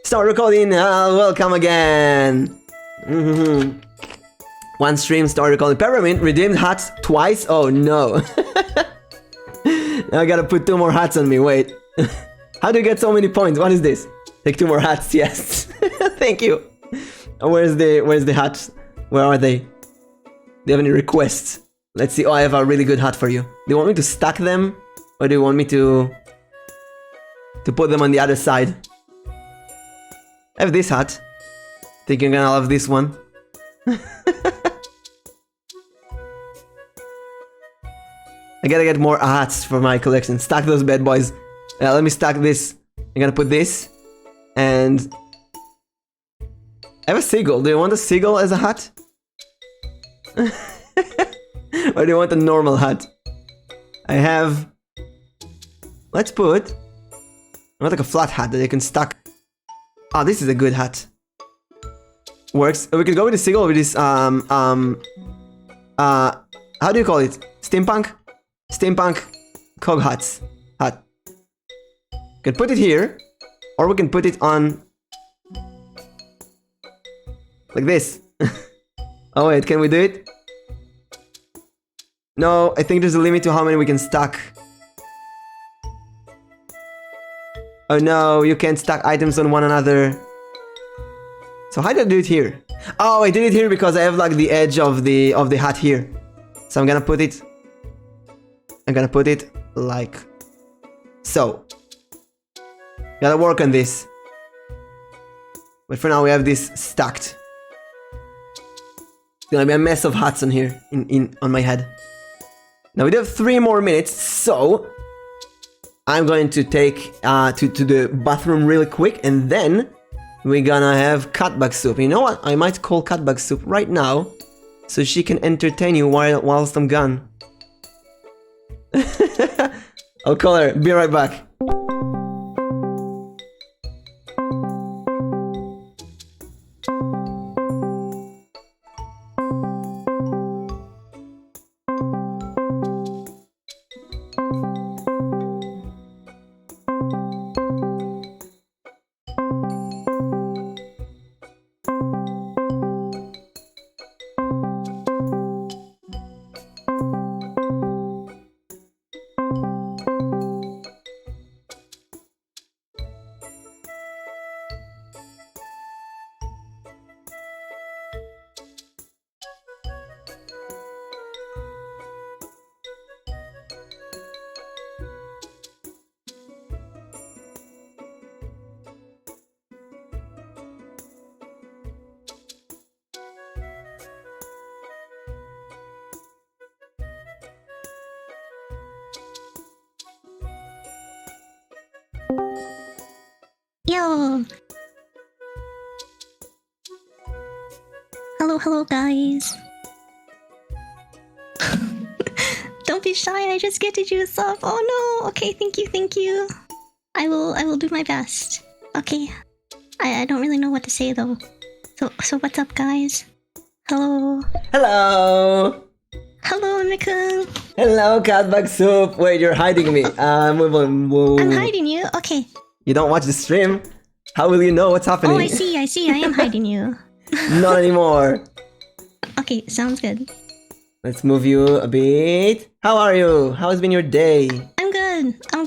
Start recording. Welcome again. One stream, start recording. Peppermint redeemed hats twice. Oh no. Now I gotta put 2 more hats on me. Wait. How do you get so many points? What is this? Take 2 more hats. Yes. Thank you. Where's the hats? Where are they? Do you have any requests? Let's see. Oh, I have a really good hat for you. Do you want me to stack them? Or do you want me to put them on the other side? I have this hat. Think you're gonna love this one. I gotta get more hats for my collection. Stack those bad boys. Let me stack this. I'm gonna put this. And I have a seagull. Do you want a seagull as a hat? Or do you want a normal hat? I have... Let's put... I want like a flat hat that you can stack. Oh, this is a good hat. Works. We could go with the seagull with this, how do you call it? Steampunk? Steampunk cog hats. Hat. We can put it here. Or we can put it on... like this. Oh wait, can we do it? No, I think there's a limit to how many we can stack. Oh no, you can't stack items on one another. So how did I do it here? Oh, I did it here because I have like the edge of the hat here. So I'm gonna put it like so. Gotta work on this. But for now we have this stacked. It's gonna be a mess of hats on here on my head. Now we do have 3 more minutes, so I'm going to take to the bathroom really quick, and then we're gonna have CatBugSoup. You know what? I might call CatBugSoup right now, so she can entertain you whilst I'm gone. I'll call her. Be right back. Yo! Hello guys. Don't be shy, I just get to do stuff. Oh no! Okay, thank you. I will do my best. Okay. I don't really know what to say though. So what's up guys? Hello. Hello! Hello, Mimic. Hello, CatBugSoup! Wait, you're hiding me. I'm hiding you? Okay. You don't watch the stream? How will you know what's happening? Oh, I see. I am hiding you. Not anymore. Okay, sounds good. Let's move you a bit. How are you? How has been your day? I'm good. I'm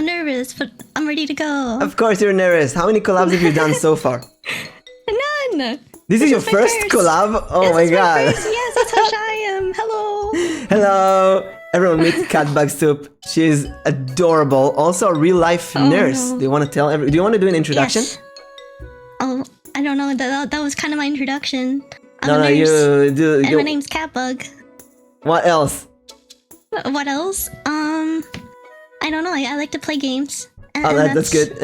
nervous, but I'm ready to go. Of course you're nervous. How many collabs have you done so far? None. This is your first collab? Oh my god. Yes, that's how shy I am. Hello. Hello. Everyone meet CatBugSoup. She's adorable. Also a real life nurse. No. Do you want to tell do you want to do an introduction? Yes. Oh, I don't know. That was kind of my introduction. No, you do. And my name's CatBug. What else? What else? I don't know. I like to play games. And, Oh, that's good.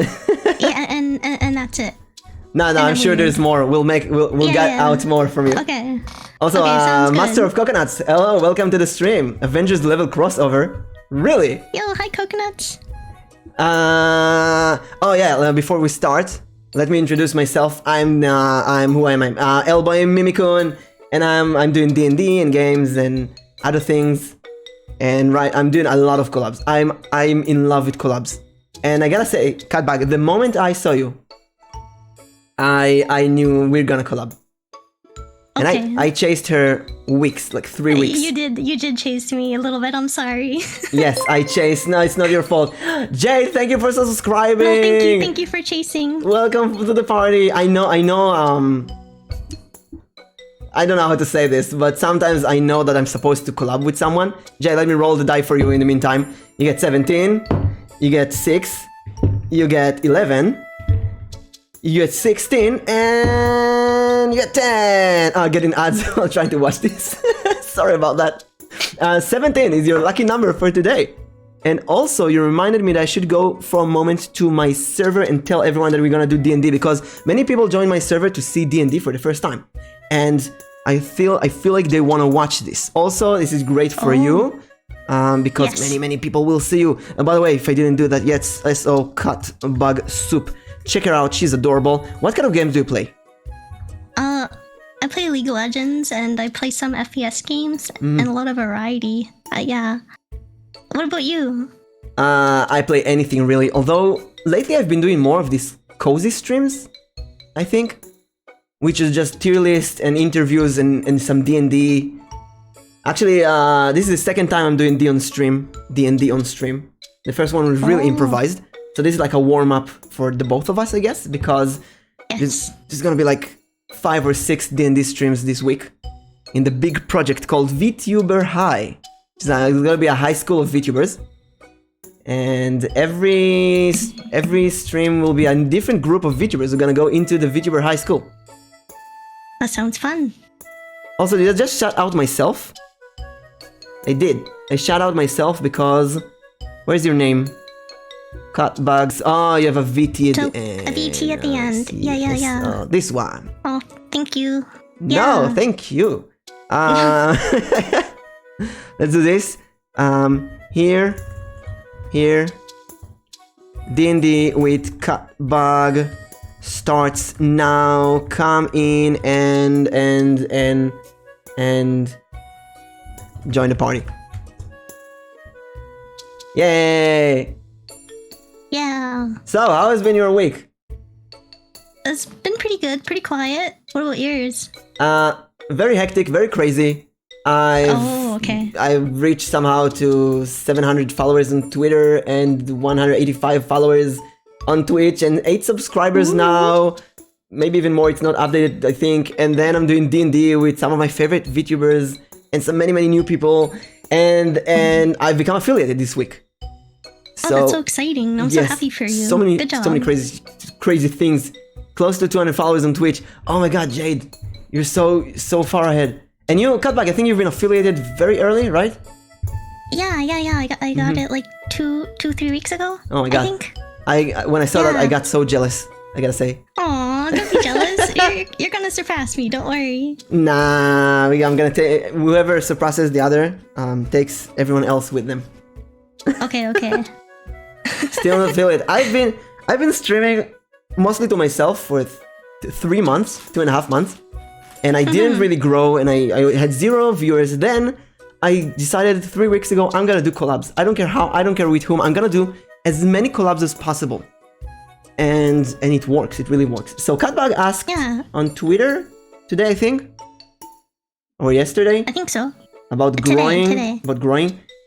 Yeah, and that's it. No, I'm sure there's more. We'll get out more from you. Okay. Also, Okay, sounds good. Master of Coconuts. Hello, welcome to the stream. Avengers level crossover. Really? Yo, hi, coconuts. Oh yeah. Before we start, let me introduce myself. I'm who am I? Elboim Mimic, and I'm doing D&D and games and other things. And I'm doing a lot of collabs. I'm in love with collabs. And I gotta say, CatBug, the moment I saw you I knew we're gonna collab. And Okay. I chased her weeks, like 3 weeks. You did chase me a little bit. I'm sorry. Yes, I chased. No, it's not your fault. Jade, thank you for subscribing. No, thank you for chasing. Welcome to the party. I know, I don't know how to say this, but sometimes I know that I'm supposed to collab with someone. Jade, let me roll the die for you in the meantime. You get 17, you get 6, you get 11, you get 16, and you get 10. Oh, getting ads while trying to watch this. Sorry about that. 17 is your lucky number for today. And also, you reminded me that I should go for a moment to my server and tell everyone that we're gonna do D&D, because many people join my server to see D&D for the first time. And I feel like they want to watch this. Also, this is great for you, because many people will see you. And by the way, if I didn't do that yet, SO CatBugSoup. Check her out, she's adorable. What kind of games do you play? I play League of Legends and I play some FPS games and a lot of variety. Yeah. What about you? I play anything really, although lately I've been doing more of these cozy streams, I think, which is just tier list and interviews and some D&D. Actually, this is the second time I'm doing D&D on stream. The first one was really improvised, so this is like a warm-up for the both of us, I guess, because there's gonna be like 5 or 6 D&D streams this week in the big project called VTuber High. It's gonna be a high school of VTubers, and every stream will be a different group of VTubers who are gonna go into the VTuber High School. That sounds fun. Also, did I just shout out myself? I did. I shout out myself because... Where's your name? CatBugs. Oh, you have a VT at the end. A VT at the end. Yeah. Oh, this one. Oh, thank you. No, thank you. Let's do this. Here. D&D with CatBug starts now. Come in and join the party. Yay! Yeah. So, how has been your week? It's been pretty good, pretty quiet. What about yours? Very hectic, very crazy. I've reached somehow to 700 followers on Twitter and 185 followers on Twitch and 8 subscribers now. Maybe even more, it's not updated, I think. And then I'm doing D&D with some of my favorite VTubers and some many new people. And I've become affiliated this week. Oh, that's so exciting. I'm so happy for you. So many crazy things. Close to 200 followers on Twitch. Oh my god, Jade. You're so far ahead. And you, CatBug, I think you've been affiliated very early, right? Yeah. I got it like 2-3 weeks ago. Oh my god. I think. When I saw that, I got so jealous, I gotta say. Aw, don't be jealous. You're gonna surpass me, don't worry. Nah, I'm gonna take... Whoever surpasses the other, takes everyone else with them. Okay. Still an affiliate. I've been streaming mostly to myself for 3 months, 2.5 months. And I didn't really grow, and I had 0 viewers. Then I decided 3 weeks ago, I'm gonna do collabs. I don't care how, I don't care with whom, I'm gonna do as many collabs as possible. And it works, it really works. So CatBug asked on Twitter today, I think, or yesterday. I think so. About growing,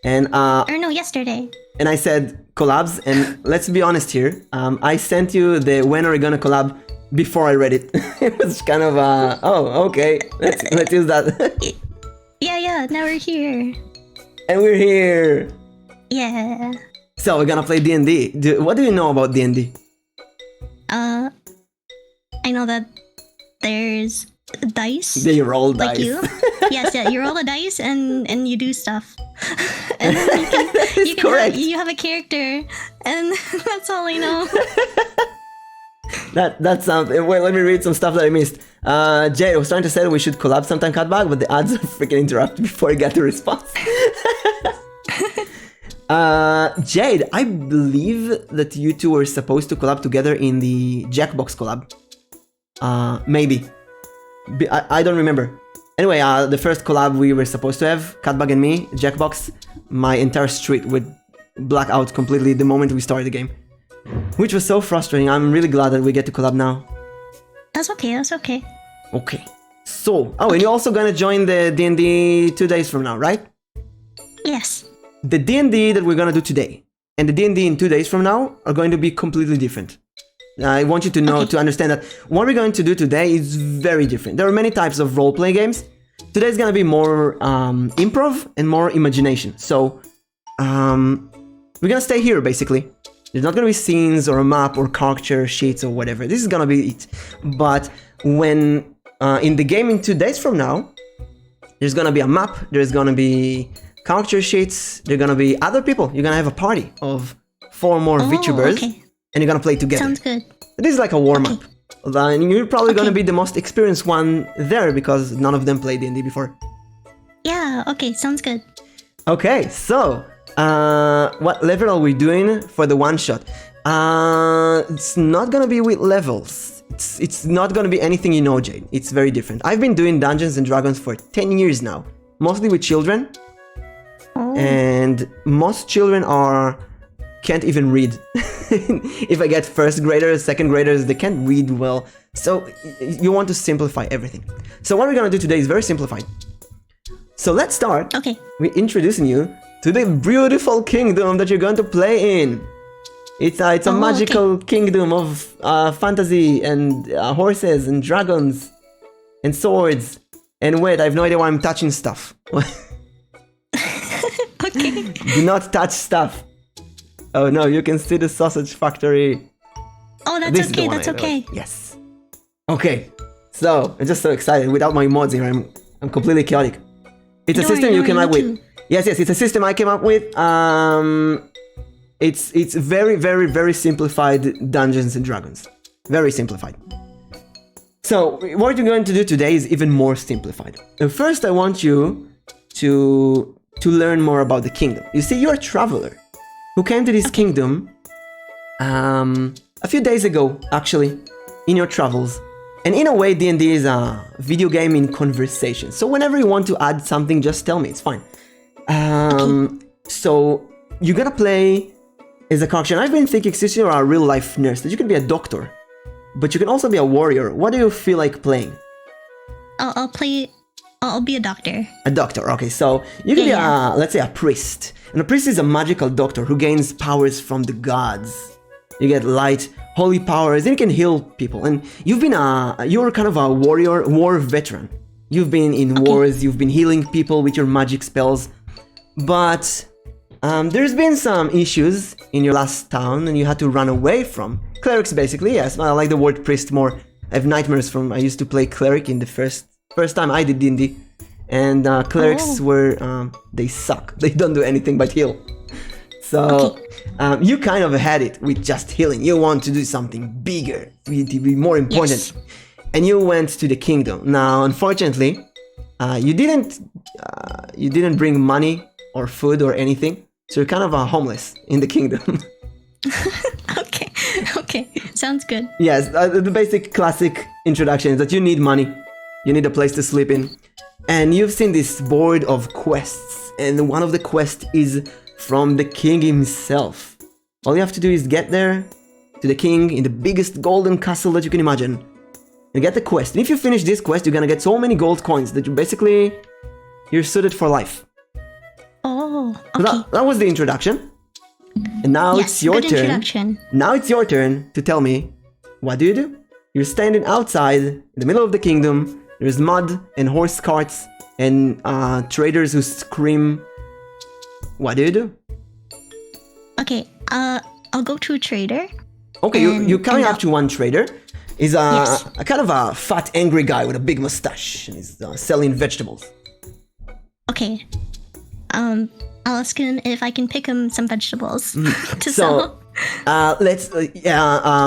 and or no, yesterday. And I said collabs, and let's be honest here. I sent you the when are we gonna collab before I read it. It was kind of oh, okay, let's use that. Yeah, now we're here. And we're here. Yeah. So we're gonna play D&D. What do you know about D&D? I know that there's dice. They roll dice. Like you. Yes, you roll the dice and you do stuff. And then you have a character, and that's all I know. That sounds... Wait, let me read some stuff that I missed. Jade, I was trying to say that we should collab sometime, CatBug, but the ads are freaking interrupted before I got the response. Jade, I believe that you two were supposed to collab together in the Jackbox collab. Maybe. I don't remember. Anyway, the first collab we were supposed to have, CatBug and me, Jackbox, my entire street would black out completely the moment we started the game. Which was so frustrating. I'm really glad that we get to collab now. That's okay. That's okay. Okay. So, and you're also gonna join the D&D 2 days from now, right? Yes. The D&D that we're gonna do today and the D&D in 2 days from now are going to be completely different. I want you to know, to understand that what we're going to do today is very different. There are many types of role-play games. Today's gonna be more improv and more imagination. So, we're gonna stay here, basically. There's not gonna be scenes or a map or character sheets or whatever. This is gonna be it. But when in the game in 2 days from now, there's gonna be a map, there's gonna be character sheets, there's gonna be other people. You're gonna have a party of 4 more VTubers, and you're gonna play together. Sounds good. This is like a warm-up. And you're probably gonna be the most experienced one there because none of them played D&D before. Yeah, okay, sounds good. Okay, so what level are we doing for the one-shot? It's not gonna be with levels. It's not gonna be anything you know, Jade. It's very different. I've been doing Dungeons and Dragons for 10 years now, mostly with children. And most children can't even read. If I get first graders, second graders, they can't read well. So you want to simplify everything. So what we're gonna do today is very simplified. So let's start with introducing you to the beautiful kingdom that you're going to play in. It's a magical kingdom of fantasy and horses and dragons and swords. And wait, I have no idea why I'm touching stuff. Do not touch stuff. Oh no, you can see the sausage factory. Oh, that's okay, that's okay. Yes. Okay, so I'm just so excited. Without my mods here, I'm completely chaotic. It's a system you came up with. Yes, it's a system I came up with. It's very, very, very simplified Dungeons and Dragons. Very simplified. So what you're going to do today is even more simplified. First, I want you to learn more about the kingdom. You see, you're a traveler who came to this kingdom a few days ago, actually, in your travels. And in a way, D&D is a video game in conversation. So whenever you want to add something, just tell me, it's fine. So you're gonna play as a character. And I've been thinking, since you're a real life nurse, that you can be a doctor, but you can also be a warrior. What do you feel like playing? I'll be a doctor. A doctor, okay. So you can be let's say a priest. And a priest is a magical doctor who gains powers from the gods. You get light, holy powers, and you can heal people. And you're kind of a warrior, war veteran. You've been in wars, you've been healing people with your magic spells. But there's been some issues in your last town and you had to run away from. Clerics, basically, yes. I like the word priest more. I have nightmares from, I used to play cleric in the first time I did D&D. And clerics were, they suck. They don't do anything but heal. So you kind of had it with just healing. You want to do something bigger, to be more important. Yes. And you went to the kingdom. Now, unfortunately, you didn't bring money or food or anything. So you're kind of homeless in the kingdom. Okay, sounds good. Yes, the basic classic introduction is that you need money. You need a place to sleep in. And you've seen this board of quests. And one of the quests is from the king himself. All you have to do is get there to the king in the biggest golden castle that you can imagine. You get the quest. And if you finish this quest, you're gonna get so many gold coins that you're suited for life. Oh, okay. So that was the introduction. And now it's your turn. Now it's your turn to tell me, what do you do? You're standing outside in the middle of the kingdom. There's mud and horse carts and traders who scream. What do you do? Okay, I'll go to a trader. Okay, you're coming up to one trader. He's a kind of a fat, angry guy with a big mustache, and he's selling vegetables. Okay, I'll ask him if I can pick him some vegetables to sell.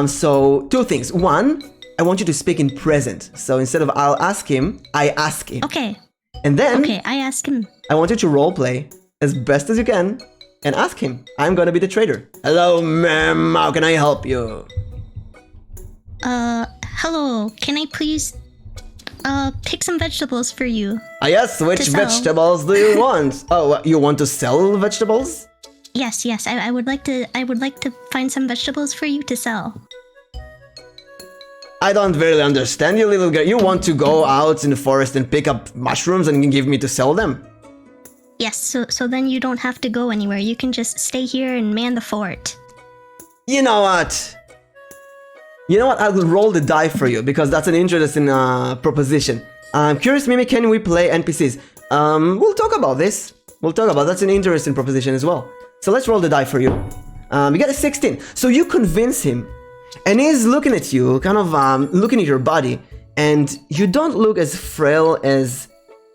So 2 things. One, I want you to speak in present. So instead of I'll ask him, I ask him. Okay. And then I ask him. I want you to roleplay as best as you can and ask him. I'm gonna be the trader. Hello, ma'am. How can I help you? Hello. Can I please pick some vegetables for you? Yes, which vegetables do you want? Oh, you want to sell vegetables? Yes. I would like to find some vegetables for you to sell. I don't really understand you, little girl. You want to go out in the forest and pick up mushrooms and give me to sell them? Yes, so then you don't have to go anywhere. You can just stay here and man the fort. You know what? I will roll the die for you because that's an interesting proposition. I'm curious, Mimic, can we play NPCs? We'll talk about this. That's an interesting proposition as well. So let's roll the die for you. You got a 16. So you convince him, and he's looking at you, kind of looking at your body, and you don't look as frail as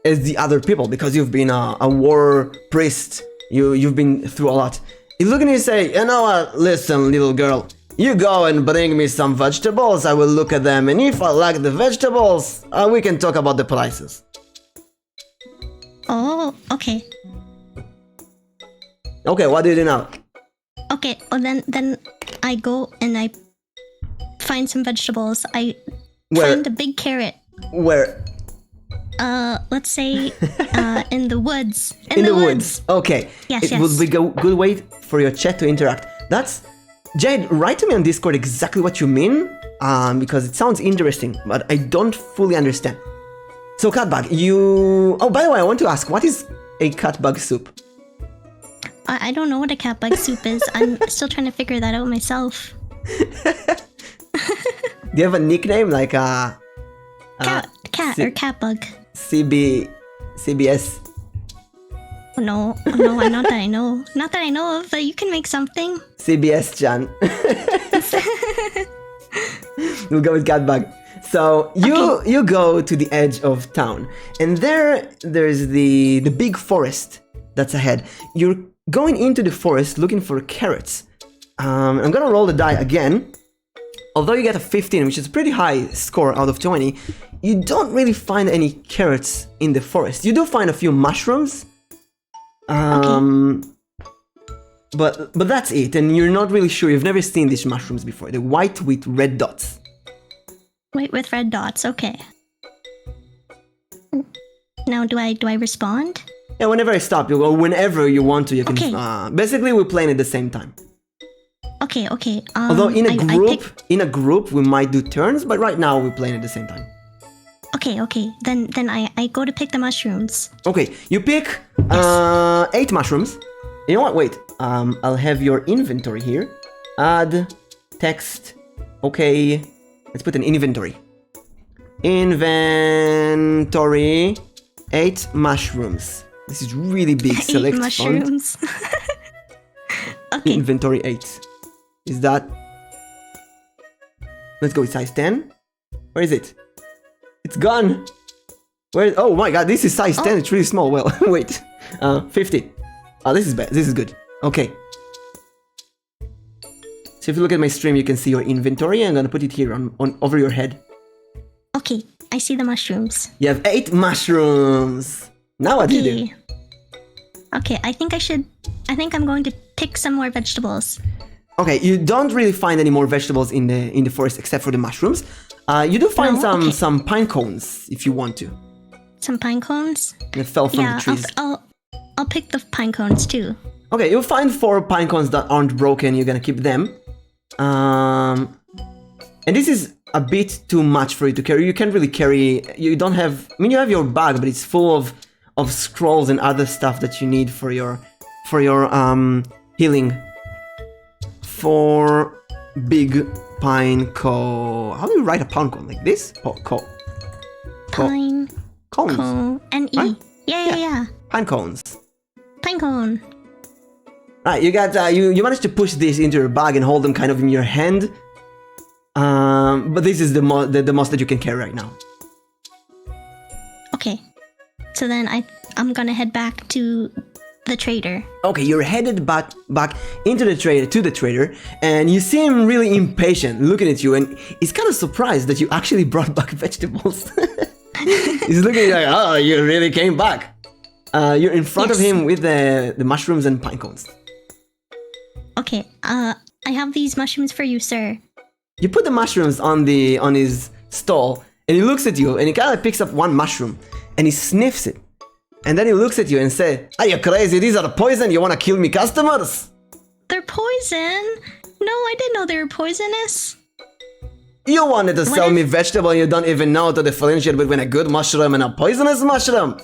the other people because you've been a war priest. You've been through a lot. He's looking at you and say, you know what? Listen, little girl. You go and bring me some vegetables, I will look at them, and if I like the vegetables, we can talk about the prices. Oh, okay. Okay, what do you do now? Okay, well then I go and I find some vegetables. I find a big carrot. Where? Let's say, in the woods. In the woods. Okay. Yes, It would be a good way for your chat to interact. Jade, write to me on Discord exactly what you mean, because it sounds interesting, but I don't fully understand. So, CatBug, Oh, by the way, I want to ask, what is a CatBugSoup? I don't know what a CatBugSoup is. I'm still trying to figure that out myself. Do you have a nickname, like Cat or CatBug? CBS? No, not that I know. Not that I know of, but you can make something. CBS Chan. We'll go with CatBug. So you go to the edge of town, and there's the big forest that's ahead. You're going into the forest looking for carrots. I'm gonna roll the die again. Although you get a 15, which is a pretty high score out of 20, you don't really find any carrots in the forest. You do find a few mushrooms. But that's it, and you're not really sure. You've never seen these mushrooms before. They're white with red dots. White with red dots, okay. Now, do I respond? Yeah, whenever I stop, or whenever you want to, you can. Okay. Basically, we're playing at the same time. Okay. Although in a group, we might do turns, but right now we're playing at the same time. Okay. Then I go to pick the mushrooms. Okay, you pick 8 mushrooms. You know what? Wait. I'll have your inventory here. Add text. Okay. Let's put an inventory. Inventory. 8 mushrooms. This is really big. 8 Select mushrooms. Okay. Inventory 8. Is that? Let's go with size 10. Where is it? It's gone. Where? Oh my god, this is size 10. It's really small. Well, wait. 50. Oh, this is bad. This is good. Okay. So if you look at my stream, you can see your inventory. I'm gonna put it here on over your head. Okay, I see the mushrooms. You have 8 mushrooms. Now what do you do? Okay, I think I'm going to pick some more vegetables. Okay, you don't really find any more vegetables in the forest except for the mushrooms. You do find some pine cones if you want to. Some pine cones? That fell from the trees. I'll pick the pine cones too. Okay, you'll find 4 pine cones that aren't broken. You're gonna keep them. And this is a bit too much for you to carry. You can't really carry. You don't have. I mean, you have your bag, but it's full of scrolls and other stuff that you need for your healing. 4 big pine cone. How do you write a pine cone like this? Pine cones. Cone and E. Right? Yeah. Pine cones. Pine cone. Right, you got you managed to push this into your bag and hold them kind of in your hand. But this is the most that you can carry right now. Okay. So then I'm gonna head back to the trader. Okay, you're headed back into the trader, and you see him really impatient, looking at you, and he's kind of surprised that you actually brought back vegetables. He's looking at you like, oh, you really came back. You're in front of him with the mushrooms and pine cones. Okay, I have these mushrooms for you, sir. You put the mushrooms on his stall, and he looks at you, and he kind of picks up one mushroom, and he sniffs it. And then he looks at you and says, are you crazy? These are poison. You want to kill me customers? They're poison? No, I didn't know they were poisonous. You wanted to sell if- me vegetable and you don't even know how to differentiate between a good mushroom and a poisonous mushroom.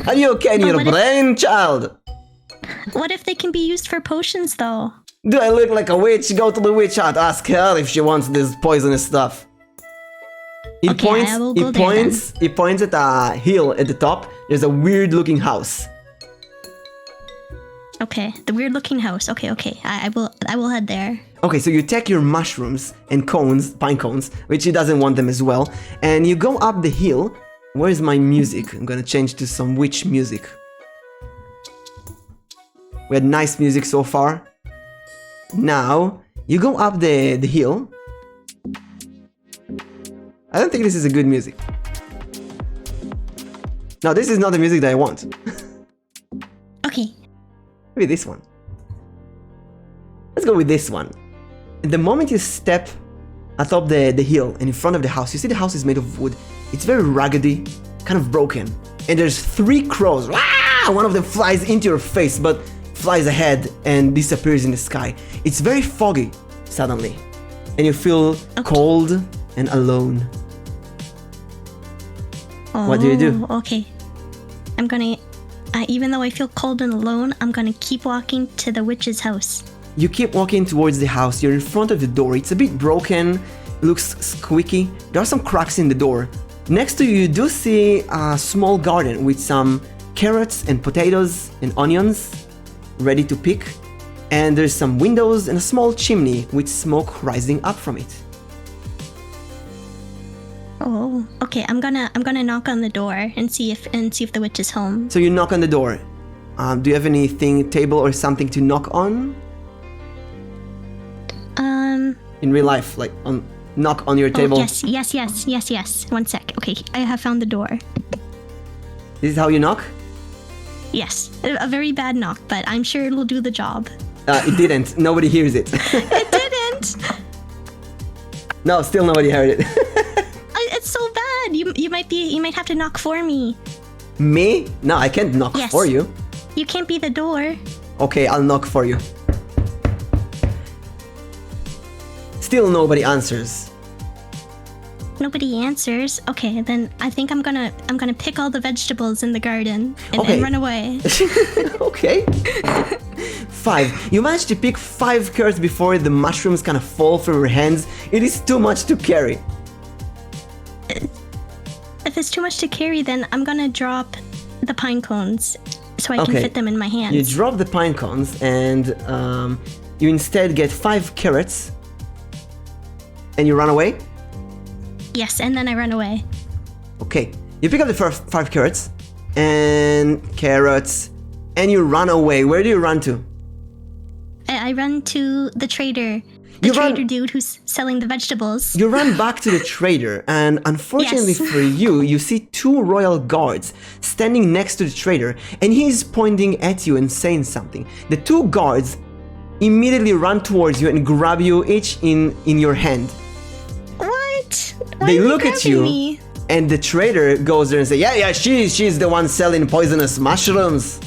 Are you okay in But your what if- brain, child? What if they can be used for potions, though? Do I look like a witch? Go to the witch hut. Ask her if she wants this poisonous stuff. He Okay, points. I will He go there points. He points at a hill at the top. There's a weird-looking house. Okay, the weird-looking house. Okay, okay. I will head there. Okay, so you take your mushrooms and cones, pine cones, which he doesn't want them as well, and you go up the hill. Where's my music? I'm gonna change to some witch music. We had nice music so far. Now, you go up the hill. I don't think this is a good music. No, this is not the music that I want. Okay. Maybe this one. Let's go with this one. And the moment you step atop the hill and in front of the house, you see the house is made of wood. It's very raggedy, kind of broken. And there's 3 crows. Ah! One of them flies into your face, but flies ahead and disappears in the sky. It's very foggy, suddenly. And you feel cold and alone. What do you do? Okay. I'm gonna... even though I feel cold and alone, I'm gonna keep walking to the witch's house. You keep walking towards the house. You're in front of the door. It's a bit broken, looks squeaky. There are some cracks in the door. Next to you, you do see a small garden with some carrots and potatoes and onions ready to pick. And there's some windows and a small chimney with smoke rising up from it. Oh, okay. I'm gonna knock on the door and see if the witch is home. So you knock on the door. Do you have anything, table or something to knock on? In real life, like knock on your table. Yes. 1 sec. Okay, I have found the door. This is how you knock? Yes, a very bad knock, but I'm sure it'll do the job. It didn't. Nobody hears it. It didn't. No, still nobody heard it. It's so bad. You might have to knock for me. Me? No, I can't knock Yes. for you. You can't be the door. Okay, I'll knock for you. Still nobody answers. Nobody answers. Okay, then I think I'm gonna pick all the vegetables in the garden and run away. Okay. 5. You managed to pick 5 carrots before the mushrooms kind of fall from your hands. It is too much to carry. If it's too much to carry, then I'm gonna drop the pine cones so I can fit them in my hands. You drop the pine cones and you instead get 5 carrots and you run away? Yes, and then I run away. Okay. You pick up the first 5 carrots and you run away. Where do you run to? I run to the trader. The trader dude who's selling the vegetables. You run back to the trader, and unfortunately for you, you see 2 royal guards standing next to the trader, and he's pointing at you and saying something. The 2 guards immediately run towards you and grab you each in your hand. What? Why They are look at you, me? and the trader goes there and says, yeah, she's the one selling poisonous mushrooms.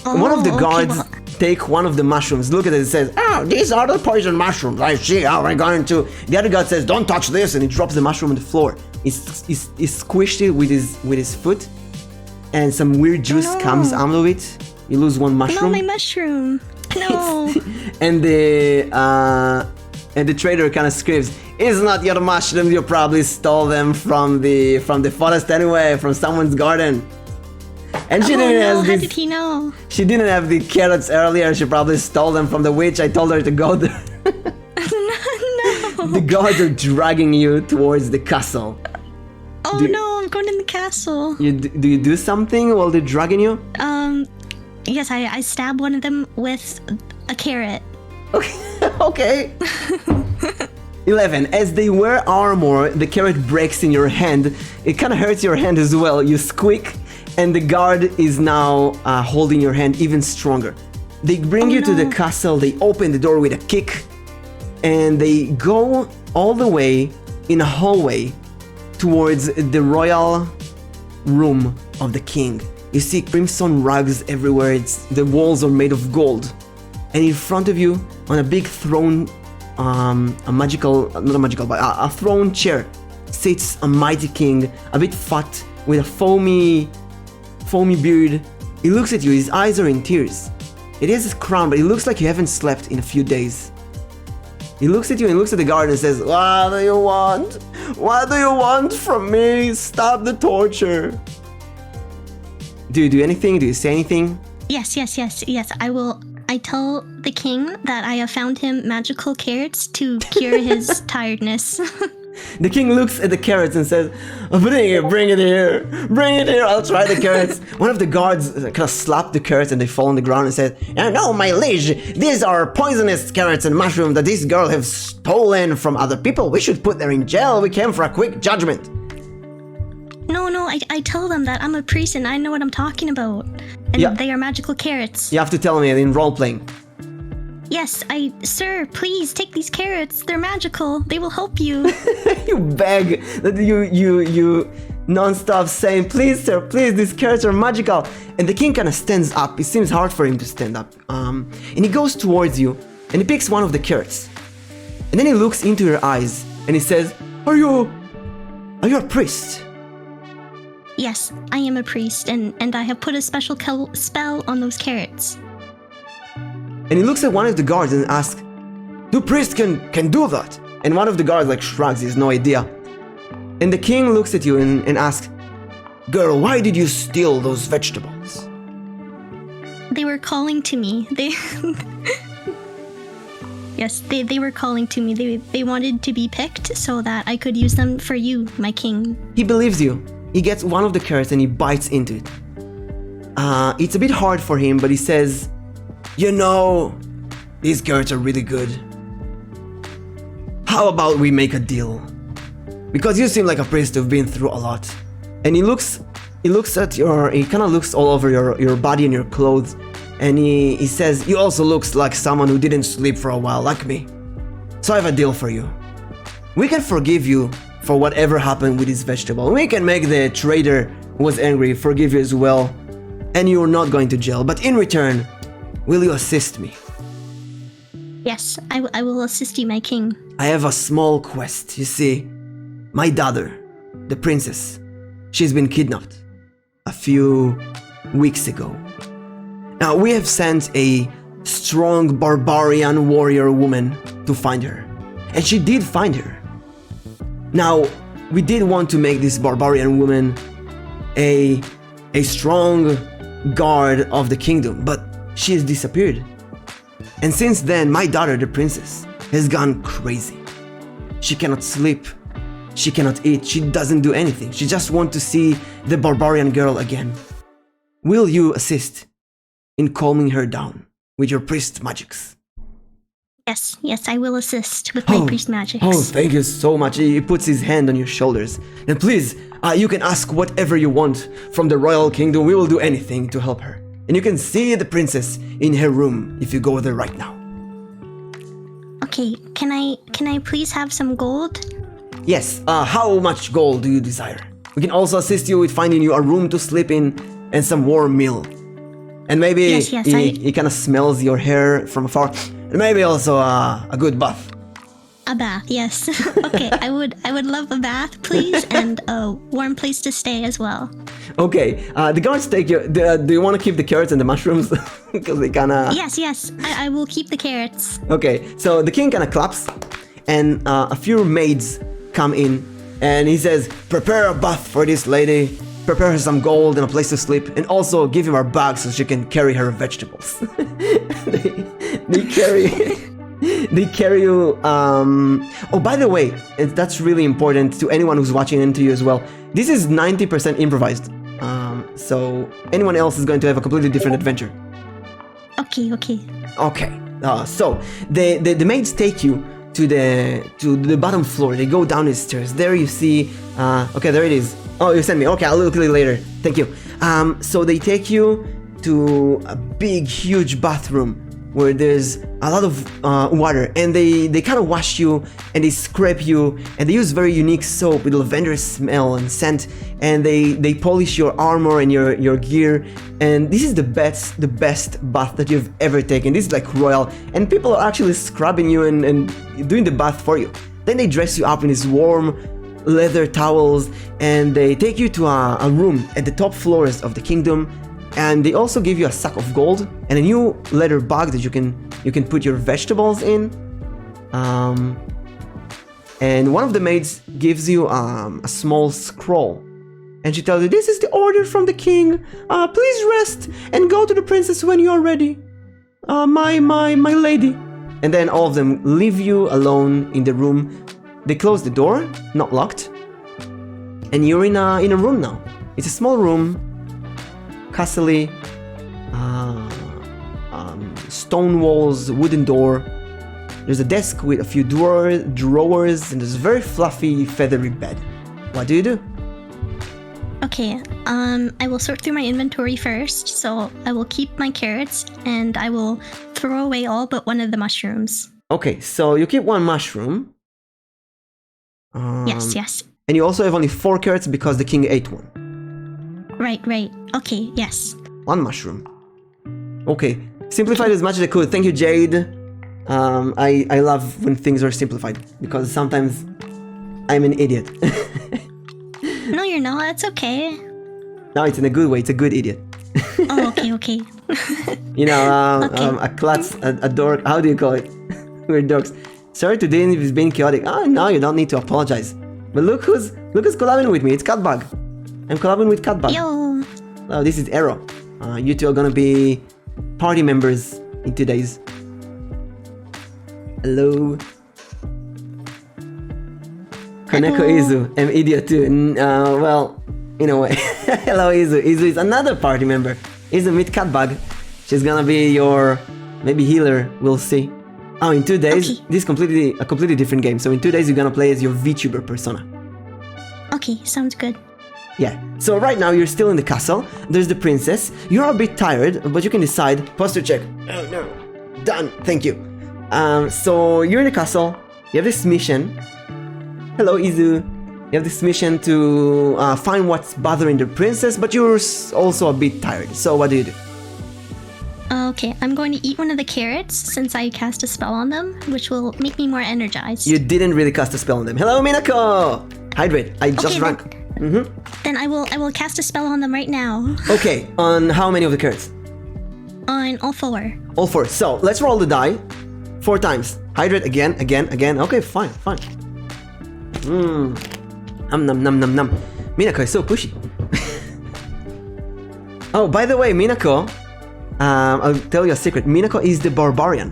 One of the guards take one of the mushrooms, look at it and says, oh, these are the poison mushrooms, I see how we're going to... The other guard says, don't touch this, and he drops the mushroom on the floor. He squished it with his foot, and some weird juice comes out of it. You lose 1 mushroom. No, my mushroom. No. And the trader kind of screams, it's not your mushrooms, you probably stole them from the forest anyway, from someone's garden. And she didn't have how did he know? She didn't have the carrots earlier. She probably stole them from the witch. I told her to go there. No. The guards are dragging you towards the castle. Oh no, I'm going in the castle. Do you do something while they're dragging you? Yes, I stab one of them with a carrot. Okay. 11. As they wear armor, the carrot breaks in your hand. It kind of hurts your hand as well. You squeak. And the guard is now holding your hand even stronger. They bring you to the castle, they open the door with a kick, and they go all the way in a hallway towards the royal room of the king. You see crimson rugs everywhere, the walls are made of gold. And in front of you, on a big throne, a magical, not a magical, but a throne chair sits a mighty king, a bit fat, with a foamy beard. He looks at you, his eyes are in tears. It is his crown, but it looks like you haven't slept in a few days. He looks at you and looks at the guard and says, "What do you want? What do you want from me? Stop the torture." Do you do anything? Do you say anything? Yes. I tell the king that I have found him magical carrots to cure his tiredness. The king looks at the carrots and says, bring it here, I'll try the carrots." One of the guards kind of slapped the carrots and they fall on the ground and said, "No, my liege, these are poisonous carrots and mushrooms that this girl has stolen from other people. We should put her in jail. We came for a quick judgment." No, I tell them that I'm a priest and I know what I'm talking about. And they are magical carrots. You have to tell me in role-playing. Yes, sir, please take these carrots. They're magical. They will help you. You beg that you non-stop saying, "Please, sir, please, these carrots are magical." And the king kind of stands up. It seems hard for him to stand up. And he goes towards you and he picks one of the carrots. And then he looks into your eyes and he says, Are you a priest?" Yes, I am a priest and I have put a special spell on those carrots. And he looks at one of the guards and asks, "Do priests can do that?" And one of the guards like shrugs, he has no idea. And the king looks at you and asks, "Girl, why did you steal those vegetables?" They were calling to me. Yes, they were calling to me. They wanted to be picked so that I could use them for you, my king. He believes you. He gets one of the carrots and he bites into it. It's a bit hard for him, but he says, "You know, these carrots are really good. How about we make a deal? Because you seem like a priest who've been through a lot." And he kind of looks all over your body and your clothes. And he says, "You also looks like someone who didn't sleep for a while, like me. So I have a deal for you. We can forgive you for whatever happened with this vegetable. We can make the trader who was angry forgive you as well. And you're not going to jail. But in return, will you assist me?" Yes, I will assist you, my king. "I have a small quest. You see, my daughter, the princess, she's been kidnapped a few weeks ago. Now, we have sent a strong barbarian warrior woman to find her. And she did find her. Now, we did want to make this barbarian woman a strong guard of the kingdom, but she has disappeared. And since then, my daughter, the princess, has gone crazy. She cannot sleep. She cannot eat. She doesn't do anything. She just wants to see the barbarian girl again. Will you assist in calming her down with your priest magics?" Yes, I will assist with my priest magics. Oh, thank you so much. He puts his hand on your shoulders. "And please, you can ask whatever you want from the royal kingdom. We will do anything to help her. And you can see the princess in her room if you go there right now." Okay, can I please have some gold? "Yes, how much gold do you desire? We can also assist you with finding you a room to sleep in and some warm meal. And maybe he kind of smells your hair from afar. And maybe also a good bath." A bath, yes. Okay, I would love a bath, please, and a warm place to stay as well. Okay, the guards take you. Do you want to keep the carrots and the mushrooms? Because they kind of... Yes, I will keep the carrots. Okay, so the king kind of claps, and a few maids come in, and he says, "Prepare a bath for this lady. Prepare her some gold and a place to sleep, and also give him our bag so she can carry her vegetables." They carry you. Oh, by the way, that's really important to anyone who's watching and to you as well. This is 90% improvised. So anyone else is going to have a completely different adventure. Okay. Okay. So the maids take you to the bottom floor. They go down the stairs. There you see. Okay, there it is. Oh, you sent me. Okay, I'll look at it later. Thank you. So they take you to a big, huge bathroom. where there's a lot of water, and they kind of wash you and they scrape you, and they use very unique soap with lavender smell and scent, and they polish your armor and your gear, and this is the best bath that you've ever taken. This is like royal, and people are actually scrubbing you and doing the bath for you. Then they dress you up in these warm leather towels, and they take you to a room at the top floors of the kingdom, and they also give you a sack of gold and a new leather bag that you can put your vegetables in. And one of the maids gives you a small scroll, and she tells you, "This is the order from the king. Please rest and go to the princess when you are ready, my lady." And then all of them leave you alone in the room. They close the door, not locked, and you're in a room now. It's a small room, castle-y, stone walls, wooden door. There's a desk with a few drawers, and there's a very fluffy, feathery bed. What do you do? Okay, I will sort through my inventory first, so I will keep my carrots, and I will throw away all but one of the mushrooms. Okay, so you keep one mushroom. Yes. And you also have only 4 carrots because the king ate one. Right. Okay, yes. 1 mushroom. Okay, simplified as much as I could. Thank you, Jade. I love when things are simplified, because sometimes I'm an idiot. No, you're not. It's okay. No, it's in a good way. It's a good idiot. Oh, okay. You know, Okay. a klutz, a dork. How do you call it? We're dorks. Sorry today if it's been chaotic. Oh no, you don't need to apologize. But look who's collabing with me. It's CatBug. I'm collabing with CatBug. Yo. Oh, this is Arrow. You two are gonna be party members in 2 days. Hello. Koneko Izu. I'm idiot too. Well, in a way. Hello Izu. Izu is another party member. Izu, meet CatBug. She's gonna be your maybe healer. We'll see. Oh, in 2 days, Okay. this is a completely different game. So in 2 days, you're gonna play as your VTuber persona. Okay, sounds good. Yeah. So right now, you're still in the castle. There's the princess. You're a bit tired, but you can decide. Posture check. Oh no. Done. Thank you. So you're in the castle. You have this mission. Hello, Izu. You have this mission to find what's bothering the princess, but you're also a bit tired. So what do you do? Okay, I'm going to eat one of the carrots since I cast a spell on them, which will make me more energized. You didn't really cast a spell on them. Hello, Minako. Hydrate. I just drank. Then I will cast a spell on them right now. Okay, on how many of the carrots? On all 4. All 4. So let's roll the die 4 times. Hydrate again. Okay, fine. Nom. Minako is so pushy. Oh, by the way, Minako, I'll tell you a secret. Minako is the barbarian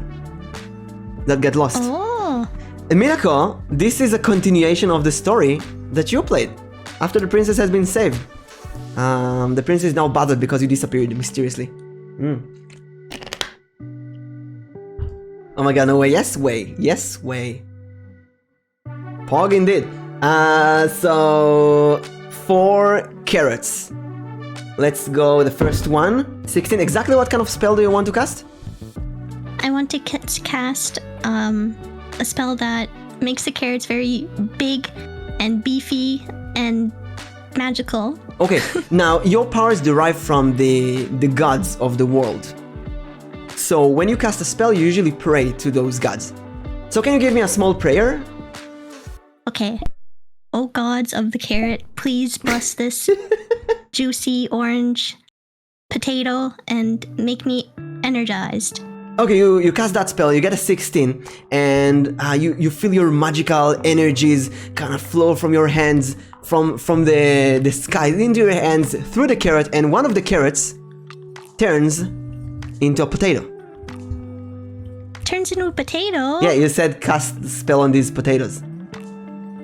that got lost. Oh. And Minako, this is a continuation of the story that you played after the princess has been saved. The princess is now bothered because you disappeared mysteriously. Oh my god, no way. Yes way. Pog indeed. So 4 carrots. Let's go with the first one. 16. Exactly what kind of spell do you want to cast? I want to cast a spell that makes the carrots very big and beefy and magical. Okay, now your powers derive from the gods of the world. So when you cast a spell, you usually pray to those gods. So can you give me a small prayer? Okay. Oh gods of the carrot, please bless this juicy orange potato and make me energized. Okay, you cast that spell, you get a 16, and you feel your magical energies kind of flow from your hands, from the sky into your hands, through the carrot, and one of the carrots turns into a potato. Turns into a potato? Yeah, you said cast the spell on these potatoes.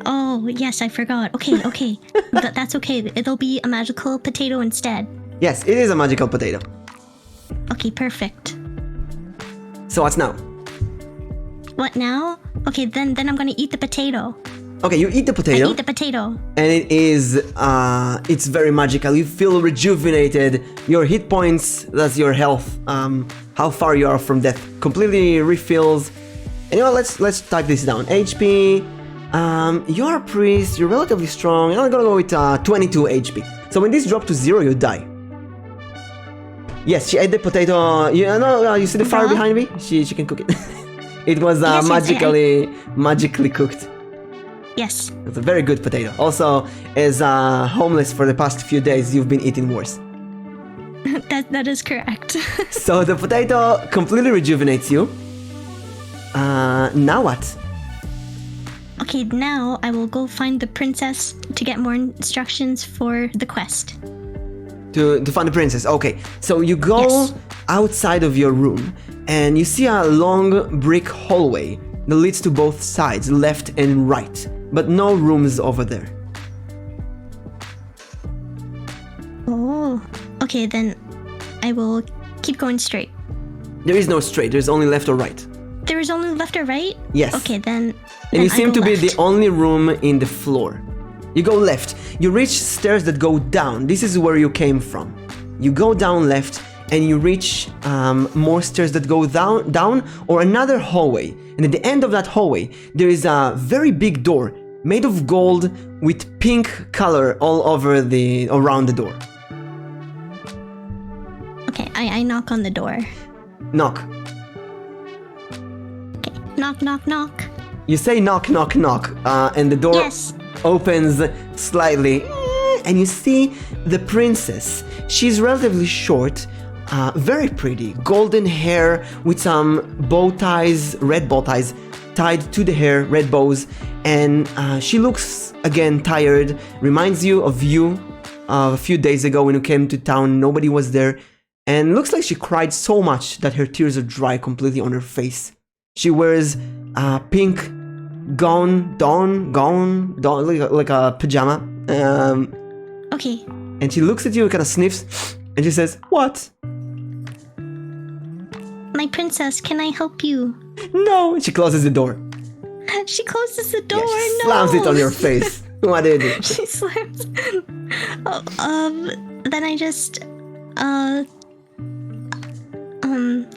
Oh, yes, I forgot. Okay. That's okay. It'll be a magical potato instead. Yes, it is a magical potato. Okay, perfect. So what's now? What now? Okay, then I'm gonna eat the potato. Okay, you eat the potato. I eat the potato. And it is, it's very magical. You feel rejuvenated. Your hit points, that's your health, how far you are from death. Completely refills. And you know, let's type this down. HP. You're a priest. You're relatively strong. I'm gonna go with 22 HP. So when this drops to 0, you die. Yes, she ate the potato. You know, you see the fire behind me? She can cook it. It was Yes, magically cooked. Yes. It's a very good potato. Also, as homeless for the past few days, you've been eating worse. That is correct. So the potato completely rejuvenates you. Now what? Okay, now I will go find the princess to get more instructions for the quest. To find the princess. Okay, so you go outside of your room and you see a long brick hallway that leads to both sides, left and right, but no rooms over there. Oh, okay, then I will keep going straight. There is no straight, there's only left or right. There is only left or right? Yes. Okay, then And you I seem go to be left. the only room in the floor. You go left. You reach stairs that go down. This is where you came from. You go down left and you reach more stairs that go down or another hallway. And at the end of that hallway, there is a very big door made of gold with pink color all over around the door. Okay, I knock on the door. Knock. Okay, knock, knock, knock. You say knock, knock, knock, and the door Yes. opens slightly, and you see the princess. She's relatively short, very pretty, golden hair with some bow ties, red bow ties, tied to the hair, red bows, and she looks, again, tired, reminds you of a few days ago when you came to town, nobody was there, and looks like she cried so much that her tears are dry completely on her face. She wears pink gown, like a pajama. Okay. And she looks at you and kind of sniffs, and she says, "What?" My princess, can I help you? No. And she closes the door. She closes the door. Yeah, she No. slams it on your face. What do you do? She slams. Then I just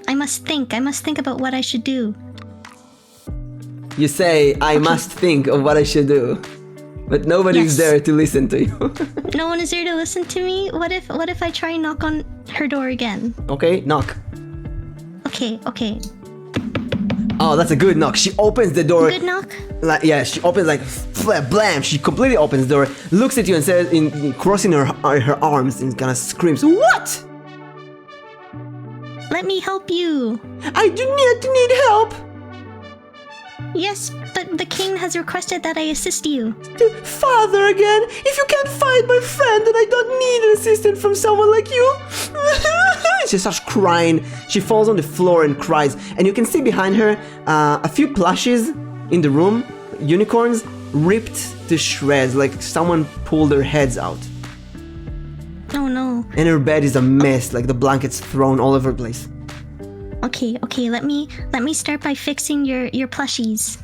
I must think. I must think about what I should do. You say, "I must think of what I should do," but nobody's Yes. there to listen to you. No one is there to listen to me. What if I try and knock on her door again? Okay, knock. Okay. Oh, that's a good knock. She opens the door. Good knock. Like, yeah, she opens like blam. She completely opens the door, looks at you and says, crossing her arms, and kind of screams, "What? Let me help you. I do need help. Yes, but the king has requested that I assist you. Father again. If you can't find my friend, then I don't need an assistant from someone like you." She starts crying. She falls on the floor and cries. And you can see behind her a few plushies in the room, unicorns, ripped to shreds, like someone pulled their heads out. Oh no. And her bed is a mess, like the blankets thrown all over the place. Okay. Let me start by fixing your plushies.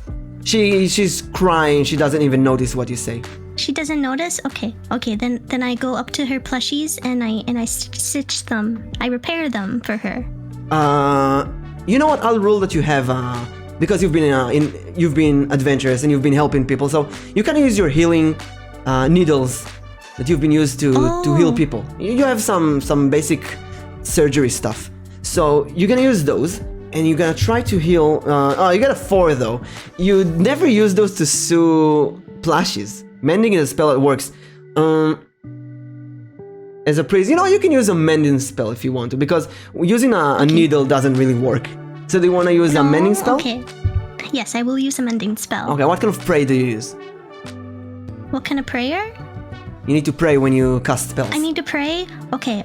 She's crying. She doesn't even notice what you say. She doesn't notice? Okay, then I go up to her plushies and I stitch them. I repair them for her. You know what? I'll rule that you have because you've been adventurous and you've been helping people, so you can use your healing needles that you've been used to heal people. You have some basic surgery stuff, so you're gonna use those. And you're gonna try to heal. You got a 4 though. You never use those to sew plushies. Mending is a spell that works. As a priest, you can use a mending spell if you want to, because using a needle doesn't really work. So do you want to use a mending spell? Okay. Yes, I will use a mending spell. Okay, what kind of prayer do you use? What kind of prayer? You need to pray when you cast spells. I need to pray? Okay.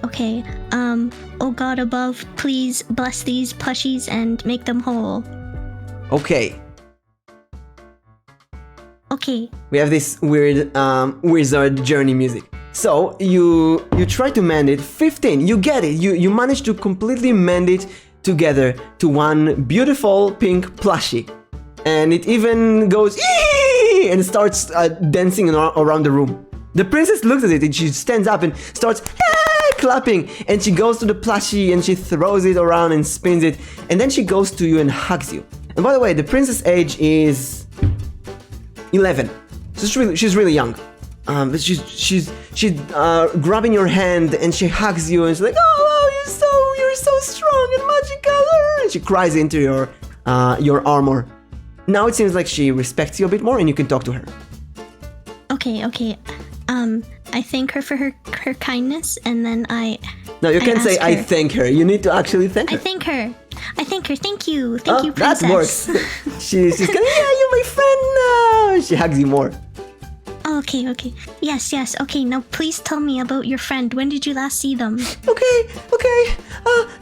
Oh God above, please bless these plushies and make them whole. Okay. Okay. We have this weird wizard journey music. So you try to mend it. 15. You get it. You manage to completely mend it together to one beautiful pink plushie, and it even goes "Ee!" and starts dancing around the room. The princess looks at it and she stands up and starts, "Hey, clapping, and she goes to the plushie and she throws it around and spins it, and then she goes to you and hugs you. And by the way, the princess age is 11, so she's really young. But she's grabbing your hand and she hugs you and she's like, oh, you're so strong and magical, and she cries into your armor. Now it seems like she respects you a bit more and you can talk to her. Okay. I thank her for her kindness, and then No, you can't say I her. thank her. You need to actually thank her. I thank her. Thank you, That princess. works. she's kind of, yeah, you're my friend now. She hugs you more. Okay. Yes. Okay, now please tell me about your friend. When did you last see them? Okay.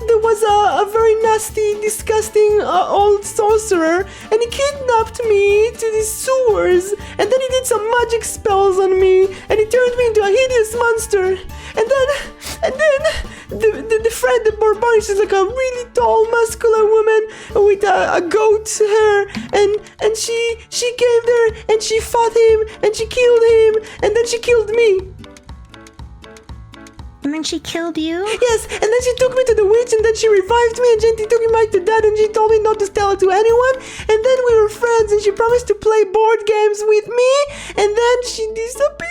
There was a very nasty, disgusting old sorcerer, and he kidnapped me to the sewers, and then he did some magic spells on me, and he turned me into a hideous monster. And then the friend, the barbarian, she's like a really tall, muscular woman with a goat hair, and she came there and she fought him and she killed him, and then she killed me. And then she killed you? Yes, and then she took me to the witch, and then she revived me, and she took me back to dad, and she told me not to tell it to anyone, and then we were friends, and she promised to play board games with me, and then she disappeared.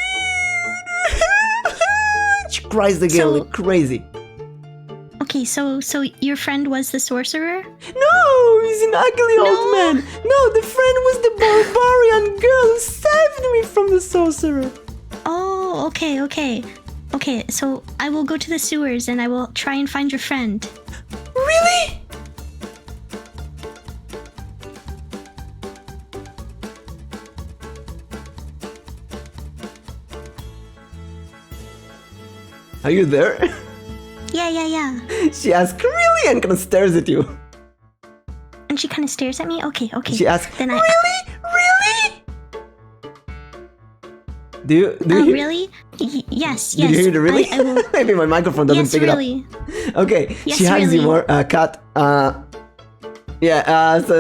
She cries again like crazy. Okay, so your friend was the sorcerer? No, he's an ugly old man. No, the friend was the barbarian girl who saved me from the sorcerer. Oh, okay. Okay, so I will go to the sewers and I will try and find your friend. Really? Are you there? Yeah. She asks, really? And kind of stares at you. And she kind of stares at me? Okay. She asks, Then really? Do you hear? Really? Yes. Did you hear the really? I will... Maybe my microphone doesn't Yes, pick really. it up. Okay, Yes, she hugs you really. more. Kat, so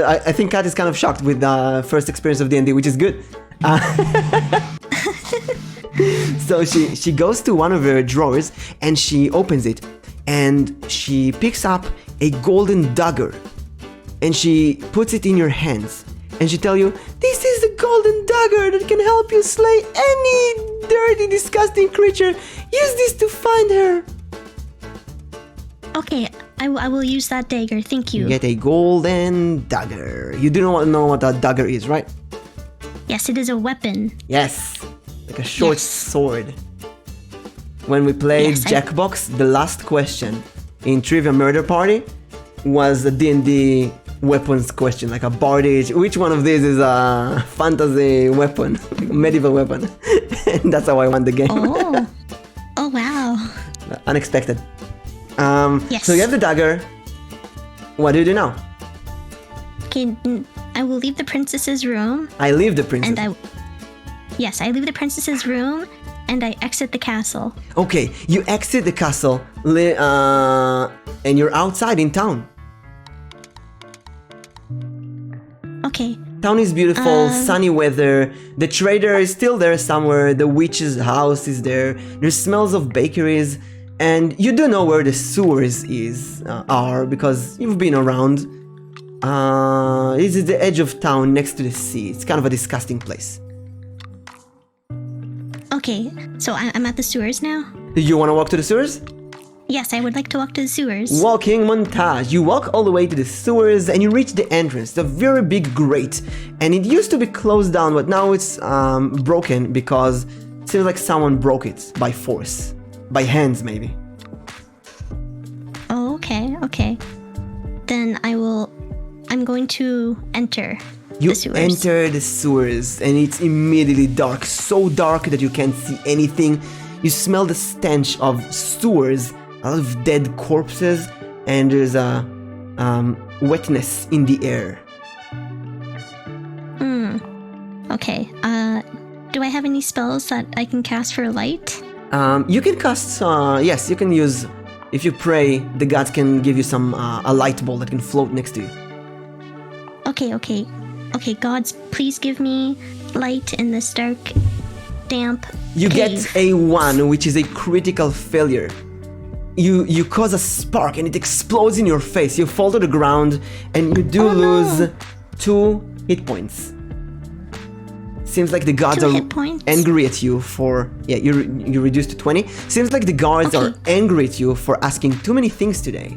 I think Kat is kind of shocked with the first experience of D&D, which is good. So she goes to one of her drawers and she opens it, and she picks up a golden dagger, and she puts it in your hands, and she tells you, this is the golden dagger that can help you slay any dirty, disgusting creature. Use this to find her. Okay, I will use that dagger. Thank you. You get a golden dagger. You do not know what a dagger is, right? Yes, it is a weapon. Yes, like a short Yes. sword. When we played Yes, Jackbox, the last question in Trivia Murder Party was a D&D weapons question, like a bardage. Which one of these is a fantasy weapon, medieval weapon? And that's how I won the game. Oh wow. Unexpected. Yes. So you have the dagger. What do you do now? Okay, I will leave the princess's room, I leave the princess. and I leave the princess's room, and I exit the castle. Okay, you exit the castle, and you're outside in town. Okay. Town is beautiful, sunny weather. The trader is still there somewhere. The witch's house is there. There's smells of bakeries, and you do know where the sewers are because you've been around. This is the edge of town next to the sea. It's kind of a disgusting place. Okay, so I'm at the sewers now? Do you want to walk to the sewers? Yes, I would like to walk to the sewers. Walking montage. You walk all the way to the sewers and you reach the entrance. It's a very big grate, and it used to be closed down, but now it's broken because it seems like someone broke it by force, by hands maybe. Oh, okay. Then I'm going to enter You the sewers. enter the sewers and it's immediately dark, so dark that you can't see anything. You smell the stench of sewers, a lot of dead corpses, and there's a wetness in the air. Okay, do I have any spells that I can cast for light? You can cast, yes, you can use, if you pray, the gods can give you some, a light ball that can float next to you. Okay, gods, please give me light in this dark, damp You cave. get a 1, which is a critical failure. you cause a spark and it explodes in your face. You fall to the ground and you do lose 2 hit points. Seems like the gods are angry at you for... Yeah, you reduced to 20. Seems like the gods are angry at you for asking too many things today.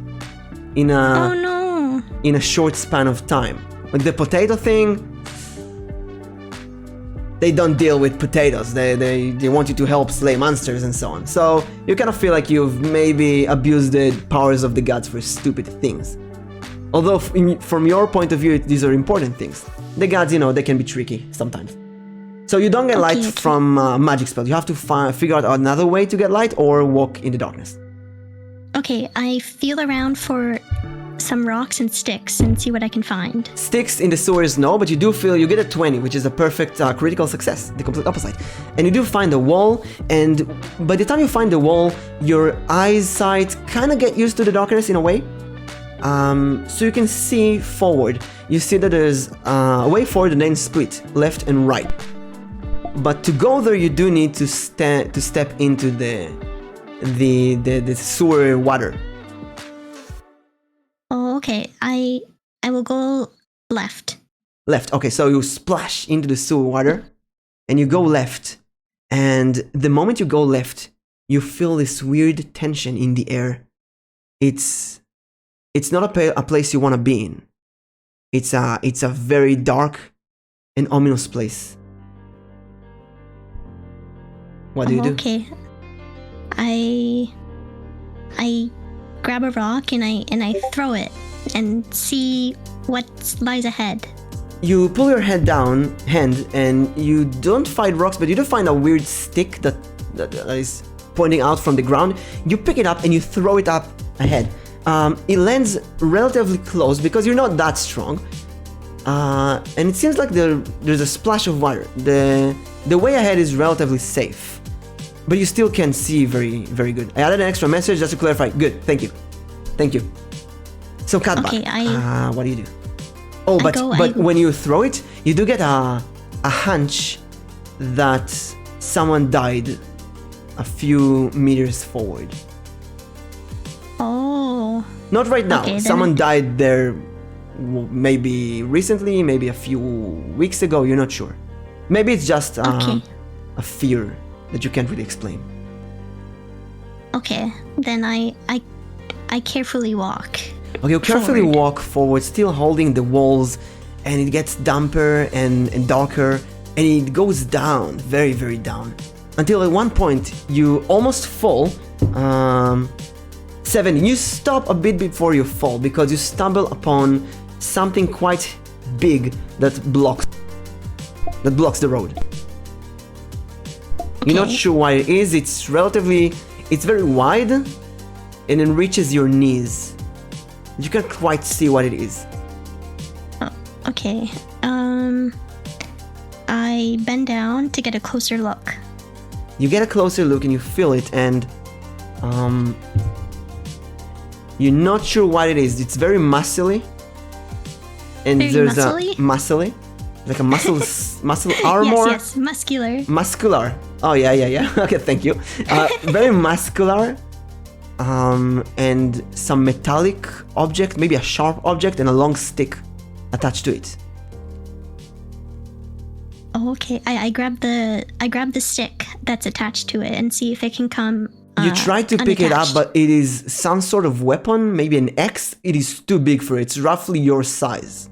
In a short span of time. Like the potato thing... They don't deal with potatoes. They want you to help slay monsters and so on. So you kind of feel like you've maybe abused the powers of the gods for stupid things. Although from your point of view, these are important things. The gods, you know, they can be tricky sometimes. So you don't get light from magic spells. You have to figure out another way to get light or walk in the darkness. Okay, I feel around for some rocks and sticks and see what I can find. Sticks in the sewers, no, but you do feel you get a 20, which is a perfect critical success, the complete opposite. And you do find a wall, and by the time you find the wall, your eyesight kind of get used to the darkness in a way. So you can see forward. You see that there's a way forward and then split left and right. But to go there, you do need to step into the sewer water. Oh, okay. I will go left. Left. Okay, so you splash into the sewer water, and you go left. And the moment you go left, you feel this weird tension in the air. It's not a place you want to be in. It's a very dark and ominous place. What do you do? Okay. I grab a rock and I throw it and see what lies ahead. You pull your hand and you don't find rocks, but you do find a weird stick that is pointing out from the ground. You pick it up and you throw it up ahead. It lands relatively close because you're not that strong. And it seems like there's a splash of water. The way ahead is relatively safe. But you still can see very, very good. I added an extra message just to clarify. Good, thank you. Thank you. So, CatBug, okay, what do you do? Oh, but when you throw it, you do get a hunch that someone died a few meters forward. Oh. Not right now. Okay, someone died there maybe recently, maybe a few weeks ago, you're not sure. Maybe it's just a fear that you can't really explain. Okay, then I carefully walk. Okay, you carefully walk forward, still holding the walls, and it gets damper and darker, and it goes down, very, very down. Until at one point, you almost fall. 7, you stop a bit before you fall, because you stumble upon something quite big that blocks the road. Okay. You're not sure what it is. It's very wide, and it reaches your knees. You can't quite see what it is. Oh, okay. I bend down to get a closer look. You get a closer look and you feel it, and you're not sure what it is. It's very muscly, and there's muscly, like a muscle armor. Yes, muscular. Muscular. Oh yeah. Okay, thank you. Very muscular, and some metallic object, maybe a sharp object, and a long stick attached to it. Oh, okay. I grab the stick that's attached to it and see if it can come. You try to pick it up, but it is some sort of weapon, maybe an axe. It is too big for it. It's roughly your size.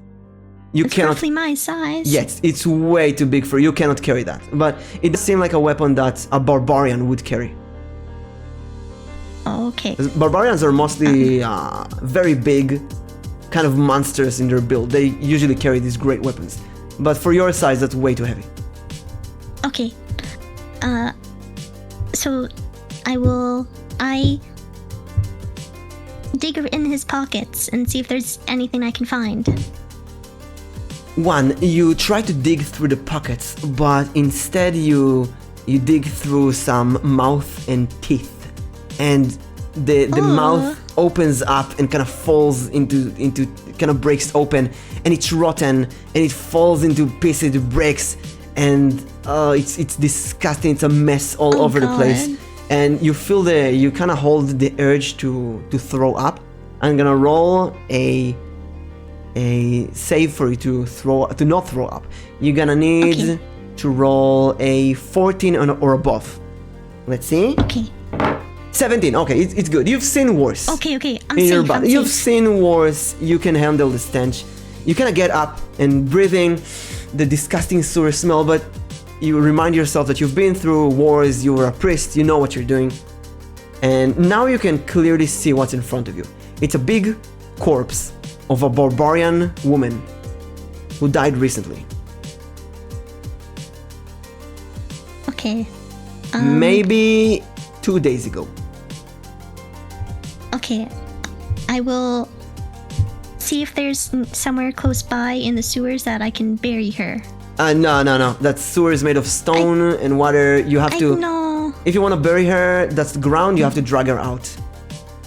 It's roughly my size. Yes, it's way too big for you. You cannot carry that. But it does seem like a weapon that a barbarian would carry. Oh, okay. Barbarians are mostly very big, kind of monsters in their build. They usually carry these great weapons. But for your size, that's way too heavy. Okay. So I dig in his pockets and see if there's anything I can find. One, you try to dig through the pockets, but instead you dig through some mouth and teeth, and the mouth opens up and kind of falls into kind of breaks open, and it's rotten and it falls into pieces, it breaks, and it's disgusting. It's a mess all over the place. and you feel you kind of hold the urge to throw up. I'm gonna roll a save for you to not throw up. You're gonna need to roll a 14 or above. Let's see. Okay. 17. Okay, it's good. You've seen worse. Okay. I'm In your safe. body. You've seen worse. You can handle the stench. You kind of get up and breathe in the disgusting sewer smell, but you remind yourself that you've been through wars. You were a priest. You know what you're doing, and now you can clearly see what's in front of you. It's a big corpse of a barbarian woman who died recently. Okay. Maybe 2 days ago. Okay. I will see if there's somewhere close by in the sewers that I can bury her. No. That sewer is made of stone and water. You have to. No. If you want to bury her, that's the ground. You have to drag her out.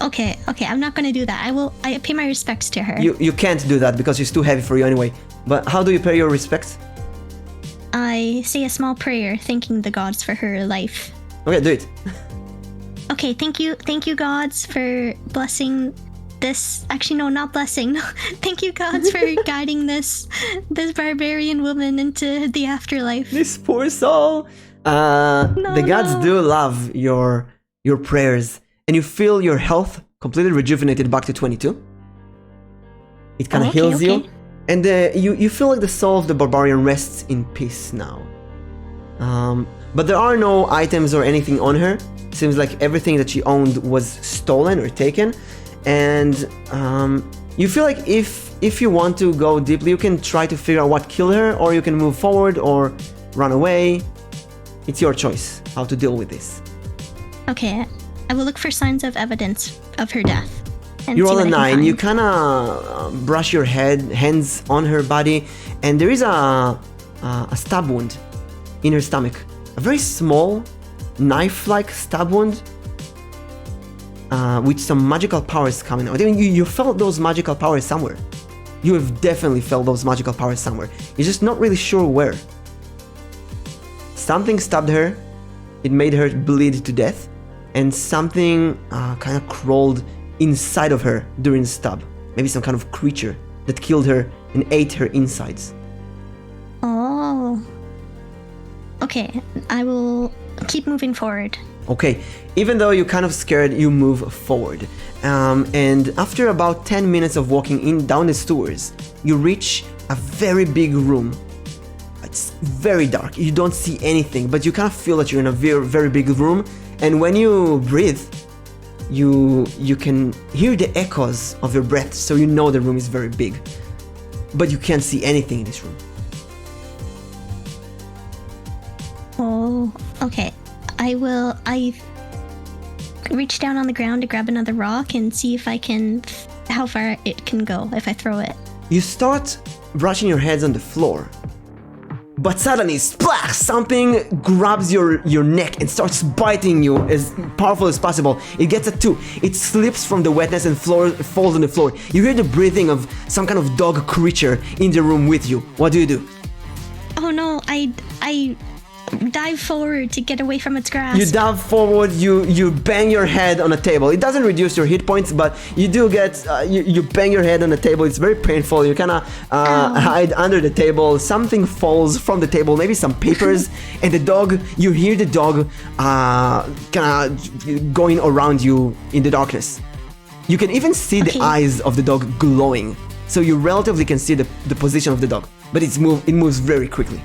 Okay. I'm not gonna do that. I pay my respects to her. You can't do that because she's too heavy for you anyway. But how do you pay your respects? I say a small prayer thanking the gods for her life. Okay, do it. Okay, thank you gods for blessing this. Actually, no, not blessing. Thank you gods for guiding this barbarian woman into the afterlife. This poor soul. The gods do love your prayers, and you feel your health completely rejuvenated back to 22. It kind of heals you, and you feel like the soul of the barbarian rests in peace now. But there are no items or anything on her. Seems like everything that she owned was stolen or taken, and you feel like if you want to go deeply, you can try to figure out what killed her, or you can move forward or run away. It's your choice how to deal with this. Okay, I will look for signs of evidence of her death. You roll a 9. You kind of brush your hands on her body, and there is a stab wound in her stomach. A very small, knife-like stab wound with some magical powers coming out. I mean, you felt those magical powers somewhere. You have definitely felt those magical powers somewhere. You're just not really sure where. Something stabbed her. It made her bleed to death, and something kind of crawled inside of her during the stab. Maybe some kind of creature that killed her and ate her insides. Oh. Okay, I will keep moving forward. Okay, even though you're kind of scared, you move forward. And after about 10 minutes of walking down the sewers, you reach a very big room. It's very dark. You don't see anything, but you kind of feel that you're in a very, very big room. And when you breathe, you can hear the echoes of your breath, so you know the room is very big. But you can't see anything in this room. Oh, okay. I reach down on the ground to grab another rock and see if how far it can go if I throw it. You start brushing your heads on the floor, but suddenly, splash! Something grabs your neck and starts biting you as powerful as possible. It gets a 2. It slips from the wetness and falls on the floor. You hear the breathing of some kind of dog creature in the room with you. What do you do? Oh no, I dive forward to get away from its grasp. You dive forward, you bang your head on a table. It doesn't reduce your hit points, but you do get, you bang your head on the table. It's very painful. You kind of hide under the table. Something falls from the table, maybe some papers, and the dog, you hear the dog kind of going around you in the darkness. You can even see the eyes of the dog glowing. So you relatively can see the position of the dog, but it moves very quickly.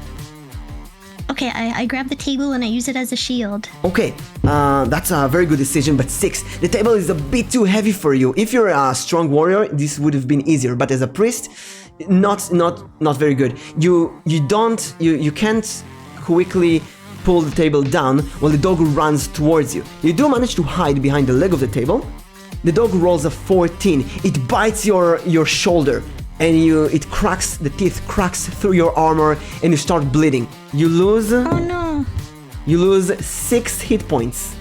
Okay, I grab the table and I use it as a shield. Okay, that's a very good decision, but 6. The table is a bit too heavy for you. If you're a strong warrior, this would have been easier, but as a priest, not very good. You can't quickly pull the table down while the dog runs towards you. You do manage to hide behind the leg of the table. The dog rolls a 14. It bites your shoulder. And the teeth cracks through your armor, and you start bleeding. You lose. Oh no! You lose 6 hit points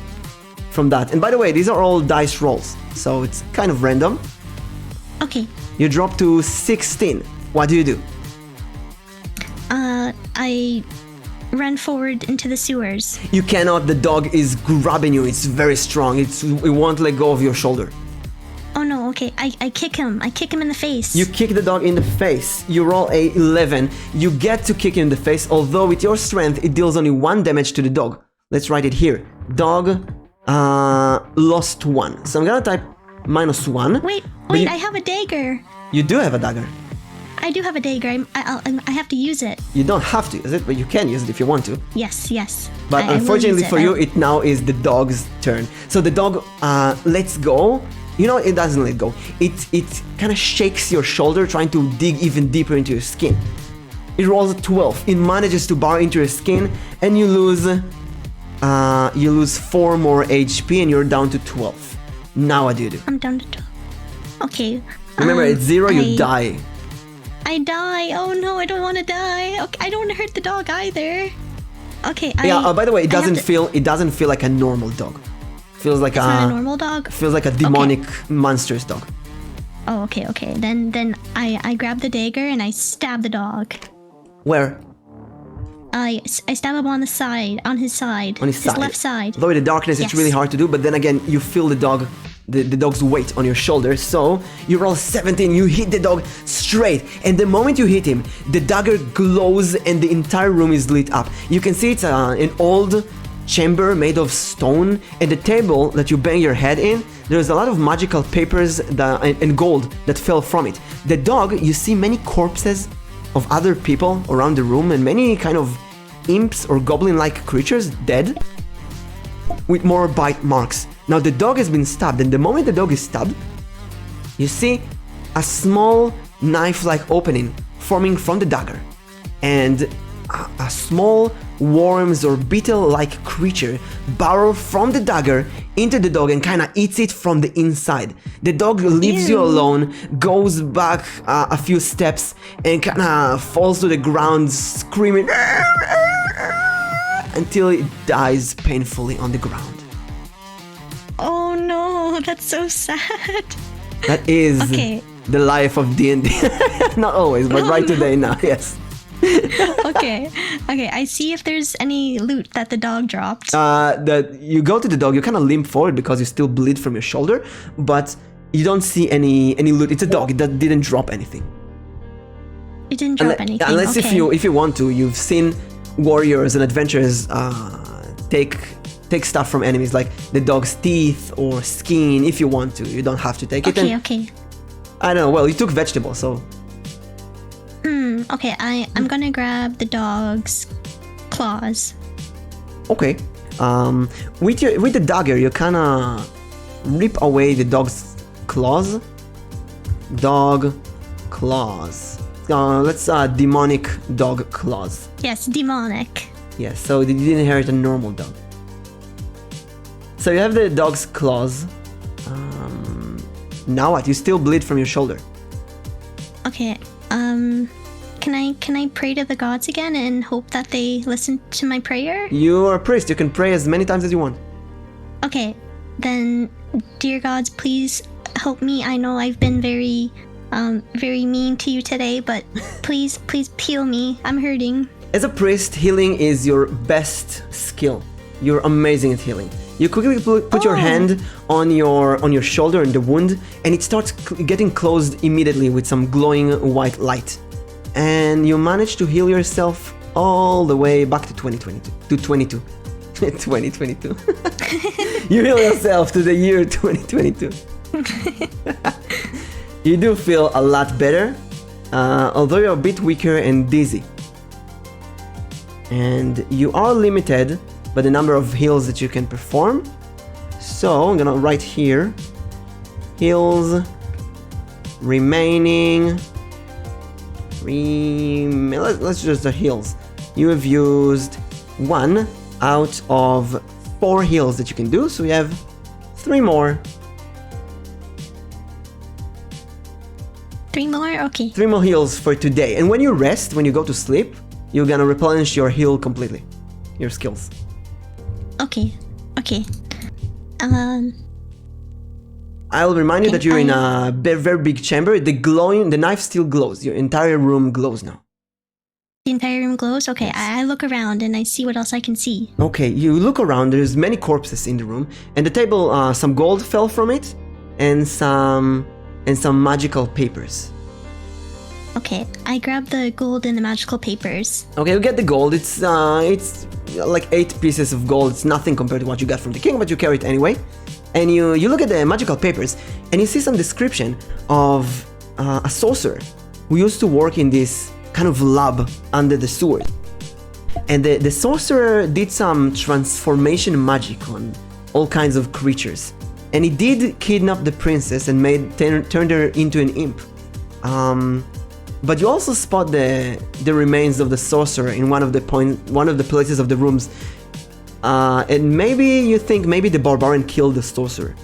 from that. And by the way, these are all dice rolls, so it's kind of random. Okay. You drop to 16. What do you do? I run forward into the sewers. You cannot, the dog is grabbing you, it's very strong, it won't let go of your shoulder. Oh no, okay, I kick him. I kick him in the face. You kick the dog in the face. You roll a 11. You get to kick him in the face, although with your strength, it deals only 1 damage to the dog. Let's write it here. Dog lost 1. So I'm gonna type -1. Wait, I have a dagger. You do have a dagger. I do have a dagger. I have to use it. You don't have to use it, but you can use it if you want to. Yes. But unfortunately for you, it now is the dog's turn. So the dog lets go. You know, it doesn't let go. It kind of shakes your shoulder, trying to dig even deeper into your skin. It rolls a 12. It manages to burrow into your skin, and you lose 4 more HP, and you're down to 12. Now what do you do? I'm down to 12. Okay. Remember, at 0, you die. I die. Oh no, I don't want to die. Okay, I don't want to hurt the dog either. Okay. By the way, it doesn't feel like a normal dog. Feels like it's not a normal dog. Feels like a demonic monstrous dog. Oh, okay. Then I grab the dagger and I stab the dog. Where? I stab him on the side, on his side. On his side. Left side. Though in the darkness, it's really hard to do, but then again, you feel the dog's weight on your shoulder, so you roll 17, you hit the dog straight, and the moment you hit him, the dagger glows and the entire room is lit up. You can see it's an old chamber made of stone, and the table that you bang your head in, there's a lot of magical papers and gold that fell from it. The dog, you see many corpses of other people around the room and many kind of imps or goblin-like creatures dead with more bite marks. Now the dog has been stabbed, and the moment the dog is stabbed, you see a small knife-like opening forming from the dagger, and a small worms or beetle-like creature burrow from the dagger into the dog and kind of eats it from the inside. The dog leaves you alone, goes back a few steps, and kind of falls to the ground screaming until it dies painfully on the ground. Oh no, that's so sad. That is the life of D&D. Not always, but right today now, yes. Okay, I see if there's any loot that the dog dropped. That you go to the dog, you kind of limp forward because you still bleed from your shoulder, but you don't see any loot. It's a dog that didn't drop anything. It didn't drop anything. Unless if you want to, you've seen warriors and adventurers take stuff from enemies, like the dog's teeth or skin. If you want to, you don't have to take it. Okay. I don't know. Well, you took vegetables, so. Okay, I'm gonna grab the dog's claws. Okay. With the dagger, you kinda rip away the dog's claws. Dog claws. Let's demonic dog claws. Yes, demonic. Yes, so you didn't inherit a normal dog. So you have the dog's claws. Now what? You still bleed from your shoulder. Okay. Can I pray to the gods again and hope that they listen to my prayer? You are a priest. You can pray as many times as you want. Okay, then, dear gods, please help me. I know I've been very mean to you today, but please heal me. I'm hurting. As a priest, healing is your best skill. You're amazing at healing. You quickly put your hand on your shoulder in the wound, and it starts getting closed immediately with some glowing white light. And you manage to heal yourself all the way back to 2022. To 22. 2022. You heal yourself to the year 2022. You do feel a lot better, although you're a bit weaker and dizzy. And you are limited by the number of heals that you can perform. So I'm gonna write here, heals remaining. Let's just the heals. You have used 1 out of 4 heals that you can do, so you have 3 more. 3 more? Okay. 3 more heals for today. And when you rest, when you go to sleep, you're gonna replenish your heal completely. Your skills. Okay. I'll remind you that you're in a very big chamber. The knife still glows. Your entire room glows now. The entire room glows? Okay, I look around and I see what else I can see. Okay, you look around, there's many corpses in the room, and the table, some gold fell from it, and some magical papers. Okay, I grab the gold and the magical papers. Okay, you get the gold, it's like 8 pieces of gold, it's nothing compared to what you got from the king, but you carry it anyway. And you look at the magical papers, and you see some description of a sorcerer who used to work in this kind of lab under the sewer. And the sorcerer did some transformation magic on all kinds of creatures. And he did kidnap the princess and turned her into an imp. But you also spot the remains of the sorcerer in one of the places of the rooms. And maybe you think maybe the barbarian killed the sorcerer.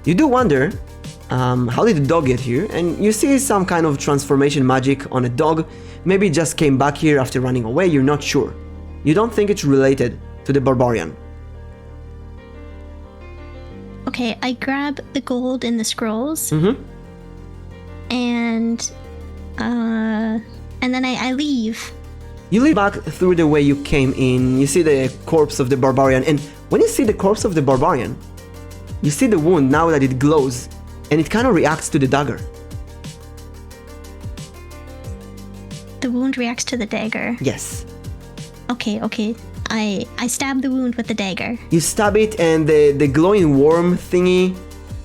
You do wonder, how did the dog get here? And you see some kind of transformation magic on a dog. Maybe it just came back here after running away, you're not sure. You don't think it's related to the barbarian. Okay, I grab the gold and the scrolls. Mm-hmm. And then I leave. You leave back through the way you came in, you see the corpse of the barbarian, and when you see the corpse of the barbarian, you see the wound now that it glows, and it kind of reacts to the dagger. The wound reacts to the dagger. Yes. Okay. I stab the wound with the dagger. You stab it, and the glowing worm thingy,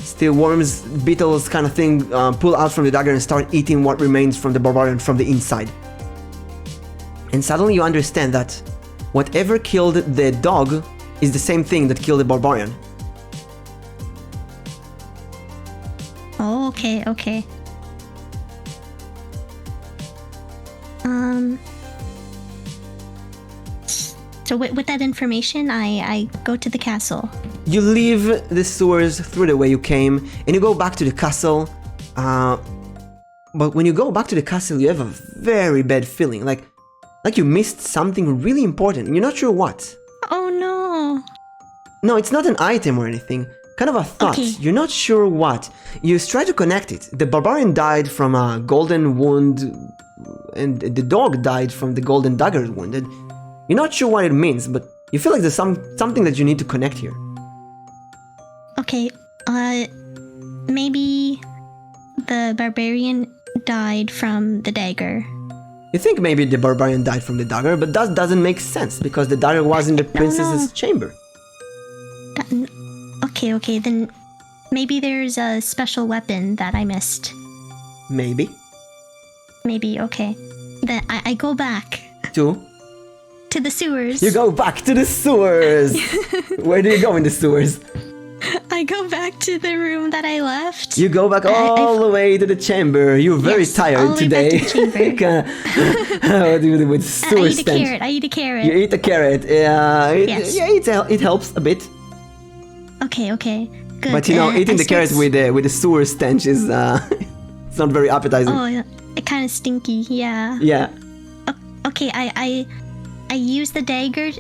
still worms, beetles kind of thing, pull out from the dagger and start eating what remains from the barbarian from the inside. And suddenly you understand that whatever killed the dog is the same thing that killed the barbarian. Oh, okay. So with that information, I go to the castle. You leave the sewers through the way you came, and you go back to the castle. But when you go back to the castle, you have a very bad feeling, like you missed something really important. You're not sure what. Oh no. No, it's not an item or anything. Kind of a thought. Okay. You're not sure what. You try to connect it. The barbarian died from a golden wound, and the dog died from the golden dagger wound. And you're not sure what it means, but you feel like there's something that you need to connect here. Okay, maybe the barbarian died from the dagger. You think maybe the barbarian died from the dagger, but that doesn't make sense because the dagger was in the princess's chamber. Okay, then maybe there's a special weapon that I missed. Maybe, okay. Then I go back. To the sewers. You go back to the sewers! Where do you go in the sewers? I go back to the room that I left. You go back all the way to the chamber. You're very tired today. Back to the chamber. With sewer stench. I eat a carrot. You eat a carrot. It helps a bit. Okay, good. But eating the carrot with the sewer stench is it's not very appetizing. Oh, yeah. It kind of stinky. Yeah. Yeah. Okay, I use the dagger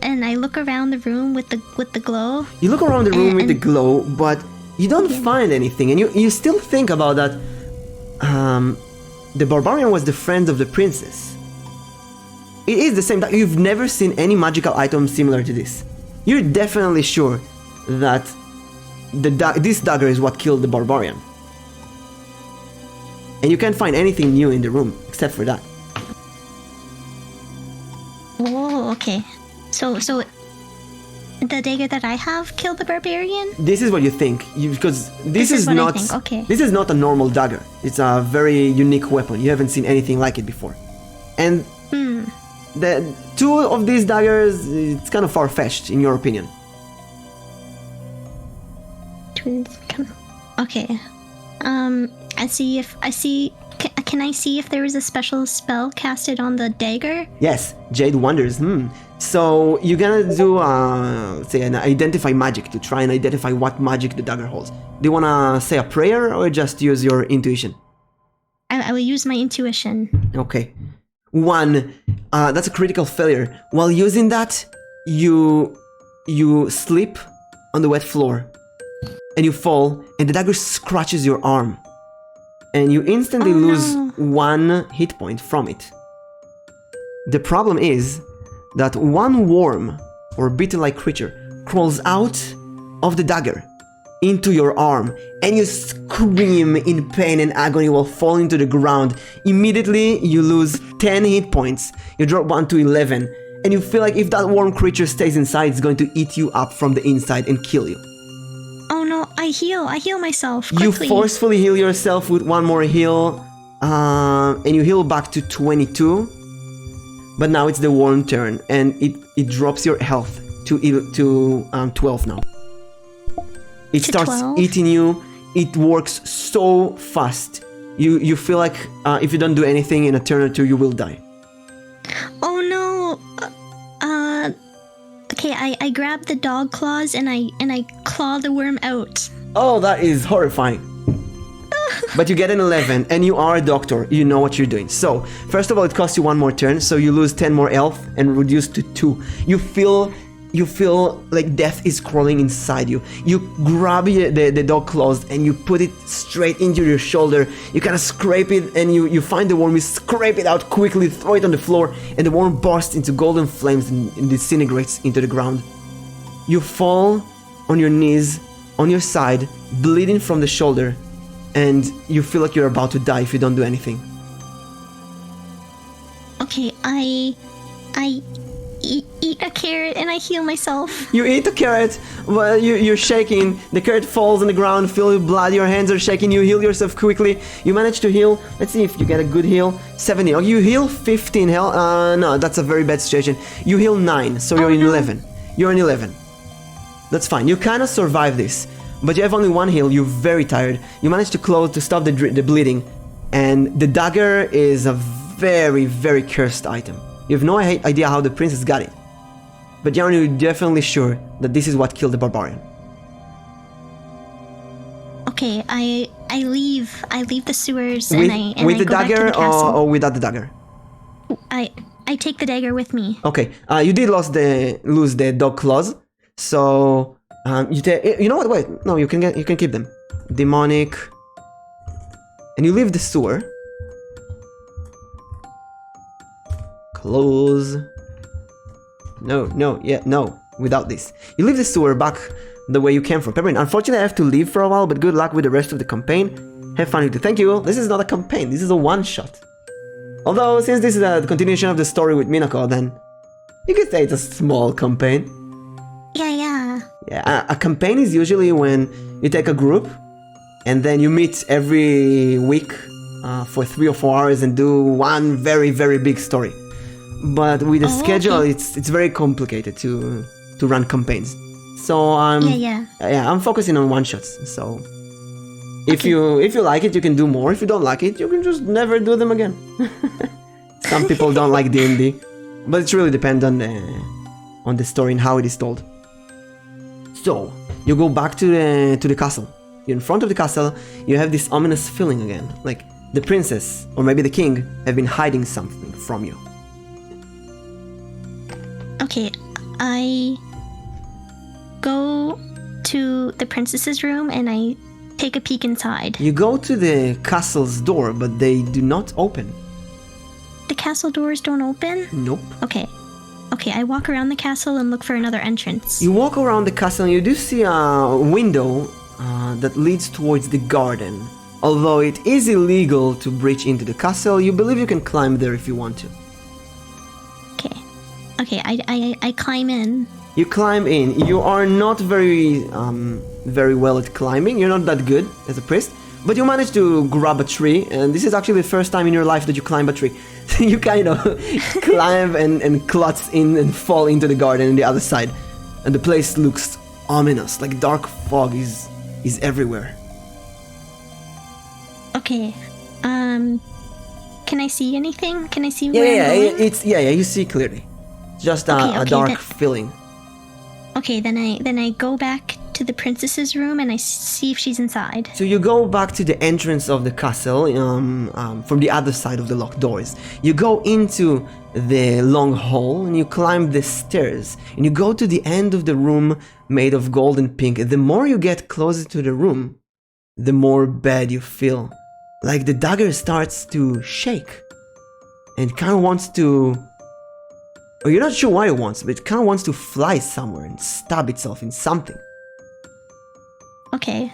and I look around the room with the glow. You look around the room with the glow, but you don't find anything, and you still think about that. The barbarian was the friend of the princess. It is the same. You've never seen any magical item similar to this. You're definitely sure that this dagger is what killed the barbarian. And you can't find anything new in the room except for that. Oh, okay. So the dagger that I have killed the barbarian? This is what you think, because this is what not. I think. Okay. This is not a normal dagger. It's a very unique weapon. You haven't seen anything like it before. And the two of these daggers, it's kind of far-fetched, in your opinion. Okay. Can I see if there is a special spell casted on the dagger? Yes, Jade wonders. So you're gonna do, say, an identify magic to try and identify what magic the dagger holds. Do you wanna say a prayer or just use your intuition? I will use my intuition. Okay. 1. That's a critical failure. While using that, you slip on the wet floor and you fall, and the dagger scratches your arm. And you instantly lose 1 hit point from it. The problem is that one worm or beetle-like creature crawls out of the dagger into your arm, and you scream in pain and agony while falling to the ground. Immediately, you lose 10 hit points. You drop 1 to 11, and you feel like if that worm creature stays inside, it's going to eat you up from the inside and kill you. Oh no, I heal myself quickly. You forcefully heal yourself with one more heal, and you heal back to 22. But now it's the worm turn, and it drops your health to 12 now. It starts 12? eating you. It works so fast. You feel like if you don't do anything in a turn or two, you will die. Oh no. Okay, I grab the dog claws and I claw the worm out. Oh, that is horrifying. But you get an 11, and you are a doctor. You know what you're doing. So, first of all, it costs you one more turn, so you lose 10 more health and reduce to 2. You feel like death is crawling inside you. You grab the dog claws and you put it straight into your shoulder. You kind of scrape it, and you find the worm. You scrape it out quickly, throw it on the floor, and the worm bursts into golden flames and disintegrates into the ground. You fall on your knees, on your side, bleeding from the shoulder, and you feel like you're about to die if you don't do anything. Okay, I eat a carrot and I heal myself. You eat a carrot, well, you're shaking, the carrot falls on the ground, filled with blood, your hands are shaking, you heal yourself quickly, you manage to heal, let's see if you get a good heal, 70, you heal 15 health, no, that's a very bad situation, you heal 9, so you're in 11, you're in 11, that's fine, you kind of survive this, but you have only one heal, you're very tired, you manage to stop the bleeding, and the dagger is a very, very cursed item. You have no idea how the princess got it, but you're definitely sure that this is what killed the barbarian. Okay, I leave the sewers With I the go back to dagger the castle. or without the dagger? I take the dagger with me. Okay, you did lose the dog claws, so you know what? Wait, no, you can keep them. Demonic, and you leave the sewer. Close. No, without this. You leave the sewer back the way you came from. Peppermint, unfortunately I have to leave for a while, but good luck with the rest of the campaign. Have fun with it. Thank you. This is not a campaign, this is a one-shot. Although, since this is a continuation of the story with Minako, then you could say it's a small campaign. Yeah, a campaign is usually when you take a group and then you meet every week for 3 or 4 hours and do one very, very big story. But with the schedule, okay. it's very complicated to run campaigns. So I'm focusing on one shots. So if you like it, you can do more. If you don't like it, you can just never do them again. Some people don't like D&D, but it really depends on the story and how it is told. So you go back to the castle. You're in front of the castle. You have this ominous feeling again, like the princess or maybe the king have been hiding something from you. Okay, I go to the princess's room and I take a peek inside. You go to the castle's door, but they do not open. The castle doors don't open? Nope. Okay, I walk around the castle and look for another entrance. You walk around the castle and you do see a window that leads towards the garden. Although it is illegal to breach into the castle, you believe you can climb there if you want to. Okay, I climb in. You climb in. You are not very well at climbing. You're not that good as a priest, but you manage to grab a tree, and this is actually the first time in your life that you climb a tree. You kind of climb and klutz in and fall into the garden on the other side, and the place looks ominous, like dark fog is everywhere. Okay, can I see anything? Can I see where I'm going? You see clearly. Just a dark feeling. Okay, then I go back to the princess's room and I see if she's inside. So you go back to the entrance of the castle from the other side of the locked doors. You go into the long hall and you climb the stairs and you go to the end of the room made of gold and pink. The more you get closer to the room, the more bad you feel. Like the dagger starts to shake and kind of wants to Or you're not sure why it wants, but it kind of wants to fly somewhere and stab itself in something. Okay.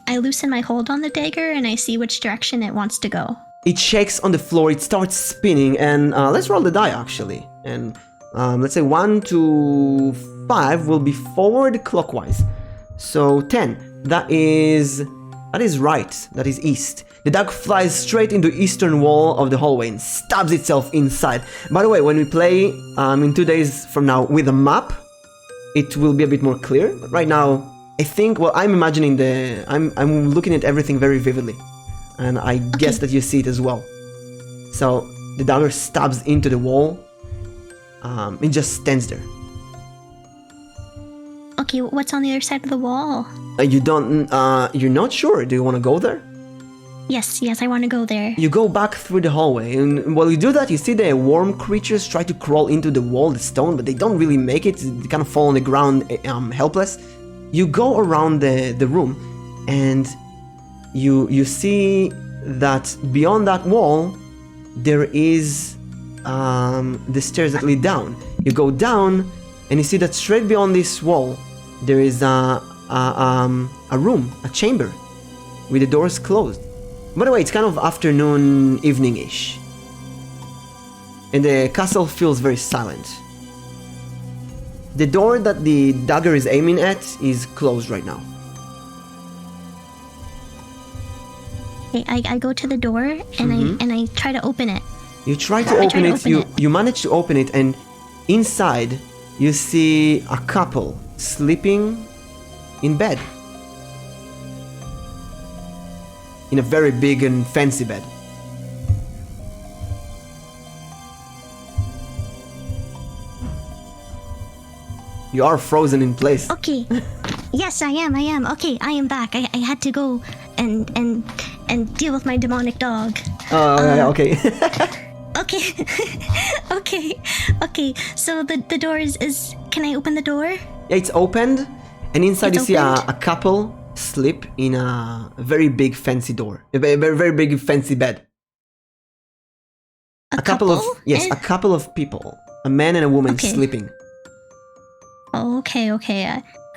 I loosen my hold on the dagger and I see which direction it wants to go. It shakes on the floor, it starts spinning, and let's roll the die actually. And let's say 1 to 5 will be forward clockwise. So 10. That is right. That is east. The dog flies straight into the eastern wall of the hallway and stabs itself inside. By the way, when we play in 2 days from now with a map, it will be a bit more clear. But right now, I think, well, I'm imagining I'm looking at everything very vividly. And I guess that you see it as well. So the dagger stabs into the wall. It just stands there. Okay, what's on the other side of the wall? You're not sure. Do you want to go there? Yes, I want to go there. You go back through the hallway, and while you do that, you see the worm creatures try to crawl into the wall, the stone, but they don't really make it. They kind of fall on the ground, helpless. You go around the room, and you see that beyond that wall, there is the stairs that lead down. You go down, and you see that straight beyond this wall, there is a room, a chamber, with the doors closed. By the way, it's kind of afternoon, evening-ish. And the castle feels very silent. The door that the dagger is aiming at is closed right now. Okay, I go to the door and I try to open it. You try to open it, you manage to open it, and inside you see a couple sleeping in bed. In a very big and fancy bed. You are frozen in place. Okay. Yes, I am. Okay, I am back. I had to go and deal with my demonic dog. Okay. Okay. Okay. So the door is can I open the door? Yeah, it's opened, and inside you see a couple sleep in a very big fancy door. A very big fancy bed. A couple of a couple of people. A man and a woman sleeping. Oh, okay.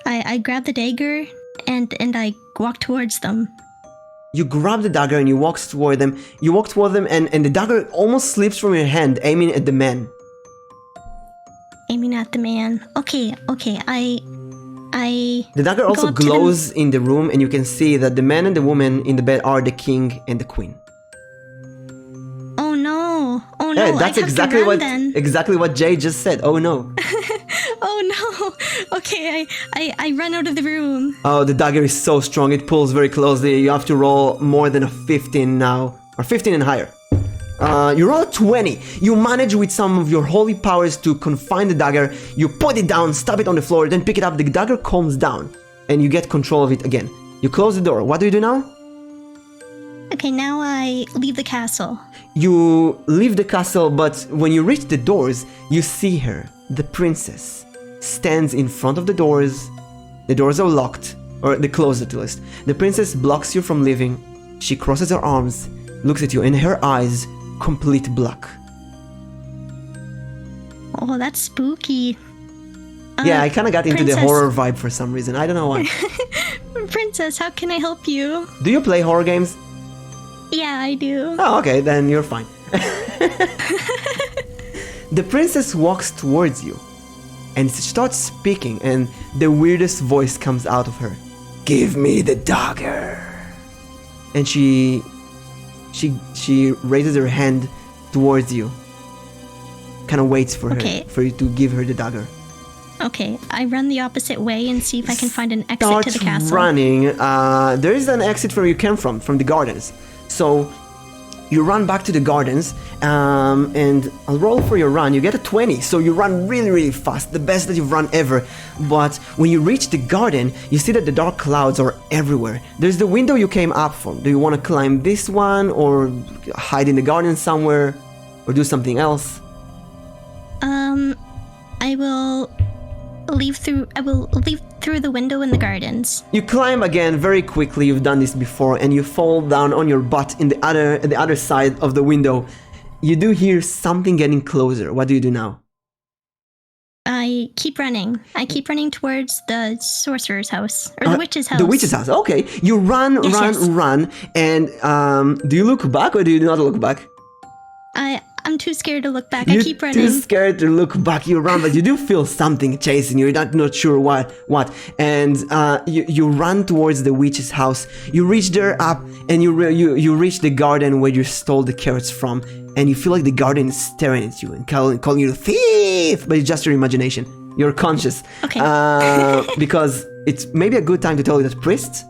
I grab the dagger and I walk towards them. You grab the dagger and you walk toward them. And the dagger almost slips from your hand, aiming at the man. Aiming at the man. Okay. The dagger also glows in the room, and you can see that the man and the woman in the bed are the king and the queen. Oh no! Yeah, that's I have to run, then. exactly what Jay just said. Oh no! Oh no! Okay, I run out of the room. Oh, the dagger is so strong; it pulls very closely. You have to roll more than a 15 now, or 15 and higher. You roll a 20. You manage with some of your holy powers to confine the dagger. You put it down, stab it on the floor, then pick it up. The dagger calms down, and you get control of it again. You close the door. What do you do now? Okay, now I leave the castle. You leave the castle, but when you reach the doors, you see her, the princess, stands in front of the doors. The doors are locked, or they're closed at least. The princess blocks you from leaving. She crosses her arms, looks at you, and her eyes complete black. Oh, that's spooky. Yeah, I kind of got into the horror vibe for some reason. I don't know why. Princess, how can I help you? Do you play horror games? Yeah, I do. Oh, okay, then you're fine. The princess walks towards you and starts speaking, and the weirdest voice comes out of her. Give me the dagger. And she raises her hand towards you. Kind of waits for for you to give her the dagger. Okay, I run the opposite way and see if I can find an exit to the castle. Start running. There is an exit where you came from the gardens. So you run back to the gardens, and I'll roll for your run. You get a 20, so you run really, really fast, the best that you've run ever. But when you reach the garden, you see that the dark clouds are everywhere. There's the window you came up from. Do you want to climb this one, or hide in the garden somewhere, or do something else? I will leave through the window in the gardens. You climb again very quickly. You've done this before, and you fall down on your butt in the other side of the window. You do hear something getting closer. What do you do now? I keep running. I keep running towards the sorcerer's house. Or the witch's house. The witch's house. Okay. You run, run. And do you look back or do you not look back? I'm too scared to look back. I keep running. Too scared to look back. You run, but you do feel something chasing you. You're not sure what. And you run towards the witch's house. You reach there up, and you reach the garden where you stole the carrots from. And you feel like the garden is staring at you and calling you thief. But it's just your imagination. You're conscious. Okay. Because it's maybe a good time to tell you that priests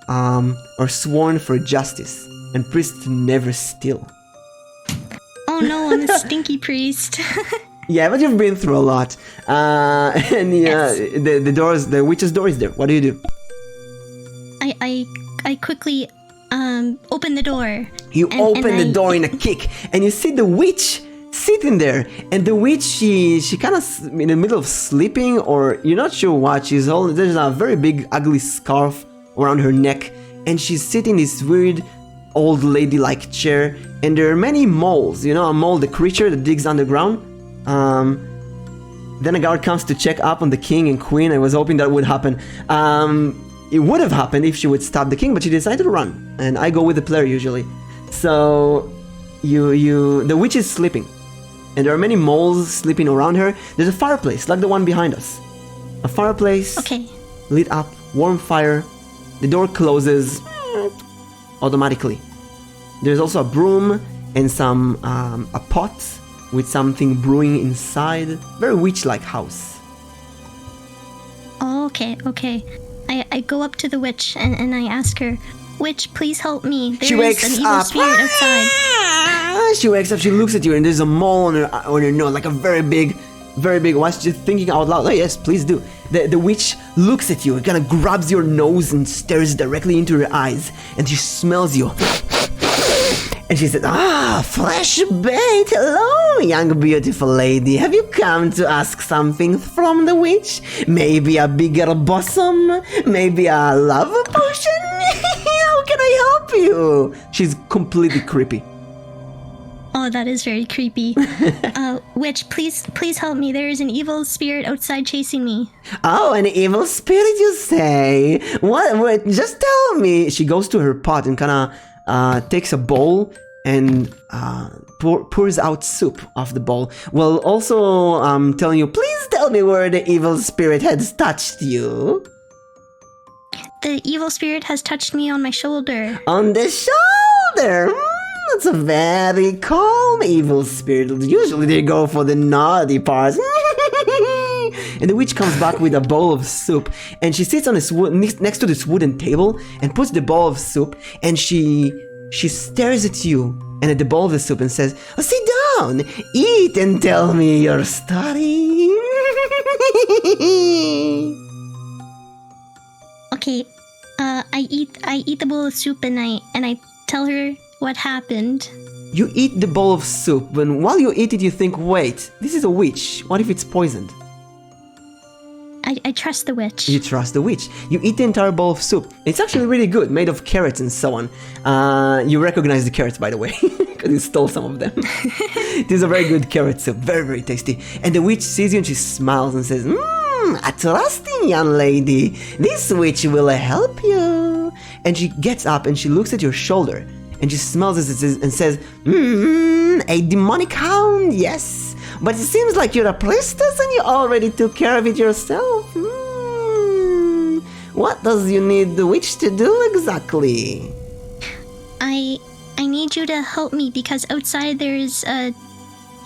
are sworn for justice, and priests never steal. Oh no, I'm a stinky priest. Yeah, but you've been through a lot. And yeah, yes. The witch's door is there. What do you do? I quickly open the door. You open the door in a kick, and you see the witch sitting there. And the witch, she kind of in the middle of sleeping, or you're not sure what she's holding. There's a very big, ugly scarf around her neck, and she's sitting in this weird, old lady-like chair. And there are many moles, you know, a mole, the creature that digs underground. Then a guard comes to check up on the king and queen. I was hoping that would happen. It would have happened if she would stop the king, but she decided to run. And I go with the player usually. So, the witch is sleeping. And there are many moles sleeping around her. There's a fireplace, like the one behind us. A fireplace, okay, lit up, warm fire. The door closes automatically. There's also a broom and a pot with something brewing inside. Very witch-like house. Oh, okay. I go up to the witch and I ask her, "Witch, please help me. There is an evil spirit outside." She wakes up, she looks at you, and there's a mole on her nose, like a very big. While she's thinking out loud, oh yes, please do. The witch looks at you, and kind of grabs your nose and stares directly into your eyes, and she smells you. And she said, fresh bait. Hello, young beautiful lady. Have you come to ask something from the witch? Maybe a bigger bosom? Maybe a love potion? How can I help you? She's completely creepy. Oh, that is very creepy. Witch, please help me. There is an evil spirit outside chasing me. Oh, an evil spirit, you say? What? Just tell me. She goes to her pot and kind of takes a bowl and pours out soup off the bowl, while also telling you, please tell me where the evil spirit has touched you. The evil spirit has touched me on my shoulder. On the shoulder? That's a very calm evil spirit. Usually they go for the naughty parts. And the witch comes back with a bowl of soup, and she sits on this next to this wooden table and puts the bowl of soup, and she stares at you and at the bowl of the soup and says, sit down, eat and tell me your story. Okay, I eat the bowl of soup and I tell her what happened. You eat the bowl of soup, and while you eat it you think, wait, this is a witch, what if it's poisoned? I trust the witch. You trust the witch. You eat the entire bowl of soup. It's actually really good, made of carrots and so on. You recognize the carrots, by the way, because you stole some of them. It is a very good carrot soup, very, very tasty. And the witch sees you and she smiles and says, a trusting young lady. This witch will help you. And she gets up and she looks at your shoulder and she smells it and says, a demonic hound, yes. But it seems like you're a priestess and you already took care of it yourself. What does you need the witch to do exactly? I need you to help me because outside there is a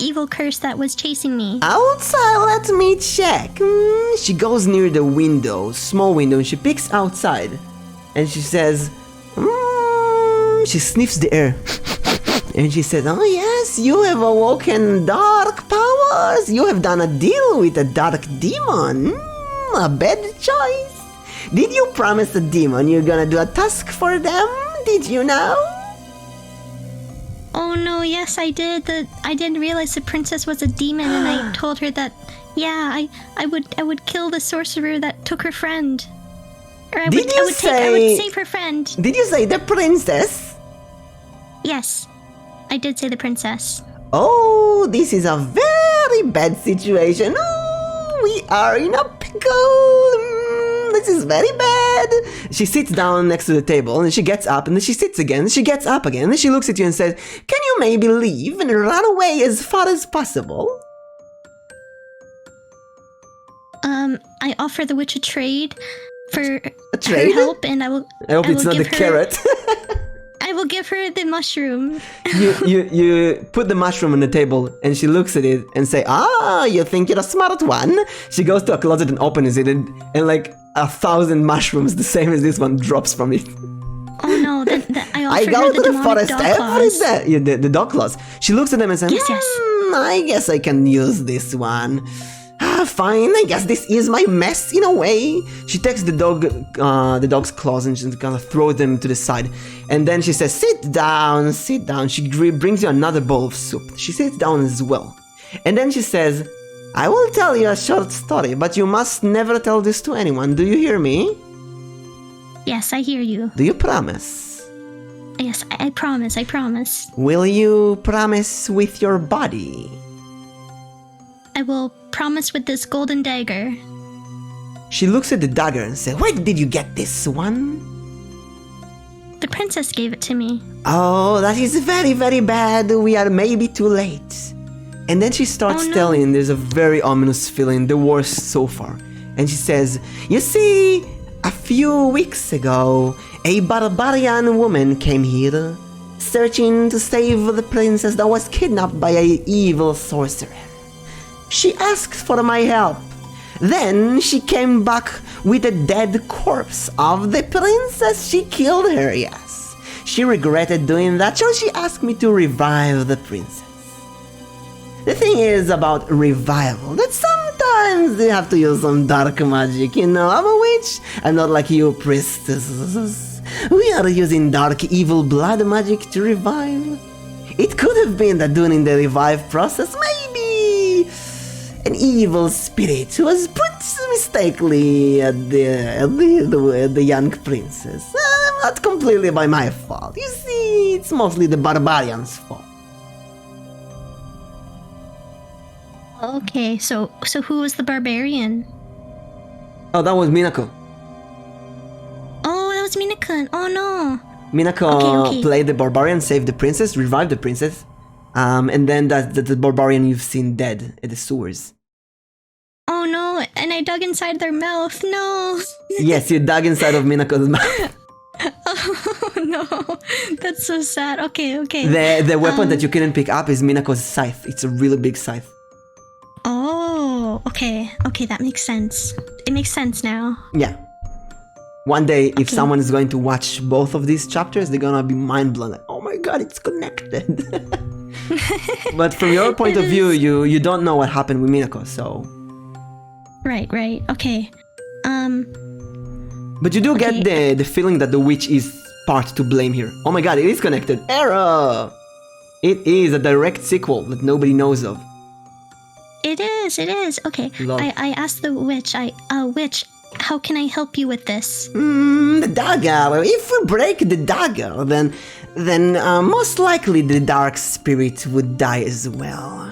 evil curse that was chasing me. Outside? Let me check. She goes near the window, small window, and she peeks outside. And she says, she sniffs the air. And she says, oh yes, you have awoken dark powers. You have done a deal with a dark demon. A bad choice. Did you promise the demon you're gonna do a task for them? Did you know? Oh no, yes I did. I didn't realize the princess was a demon, and I told her that, yeah, I would kill the sorcerer that took her friend. Or I would save her friend. Did you say the princess? Yes. I did say the princess. Oh, this is a very bad situation. Oh, we are in a pickle. This is very bad. She sits down next to the table and she gets up and then she sits again. She gets up again and she looks at you and says, "Can you maybe leave and run away as far as possible?" I offer the witch a trade for trade? her help, and I will. I hope it's not the carrot. I will give her the mushroom. you put the mushroom on the table and she looks at it and say, "Ah, you think you're a smart one?" She goes to a closet and opens it and like 1,000 mushrooms, the same as this one, drops from it. Oh no, then I offer I go her to the the forest every claws. day. Yeah, the dog claws. She looks at them and says, Yes. I guess I can use this one. Fine, I guess this is my mess in a way. She takes the dog's claws and she's gonna throw them to the side. And then she says, sit down, sit down. She brings you another bowl of soup. She sits down as well. And then she says, I will tell you a short story, but you must never tell this to anyone. Do you hear me? Yes, I hear you. Do you promise? Yes, I promise, I promise. Will you promise with your body? I will promise with this golden dagger. She looks at the dagger and says, where did you get this one? The princess gave it to me. Oh, that is very, very bad. We are maybe too late. And then she starts telling, there's a very ominous feeling, the worst so far. And she says, you see, a few weeks ago, a barbarian woman came here, searching to save the princess that was kidnapped by an evil sorcerer. She asked for my help. Then she came back with a dead corpse of the princess. She killed her, yes. She regretted doing that, so she asked me to revive the princess. The thing is about revival, that sometimes you have to use some dark magic, you know. I'm a witch, I'm not like you priestesses. We are using dark evil blood magic to revive. It could have been that during the revive process, maybe an evil spirit was put mistakenly at the young princess. Not completely by my fault. You see, it's mostly the barbarian's fault. Okay, so who was the barbarian? Oh, that was Minako. Oh, that was Minako. Oh no. Minako played the barbarian, saved the princess, revived the princess, and then that's the barbarian you've seen dead at the sewers. Oh no, and I dug inside their mouth. No. Yes, you dug inside of Minako's mouth. Oh no, that's so sad. Okay. The weapon that you couldn't pick up is Minako's scythe. It's a really big scythe. Oh, okay, that makes sense. It makes sense now. Yeah. One day, if someone is going to watch both of these chapters, they're gonna be mind blown. Like, oh my god, it's connected. But from your point of view, you don't know what happened with Minako, so. Right. Okay. But you do get the feeling that the witch is part to blame here. Oh my god, it is connected. Error! It is a direct sequel that nobody knows of. It is. Okay. I asked the witch, witch, how can I help you with this? The dagger. If we break the dagger, then most likely the dark spirit would die as well.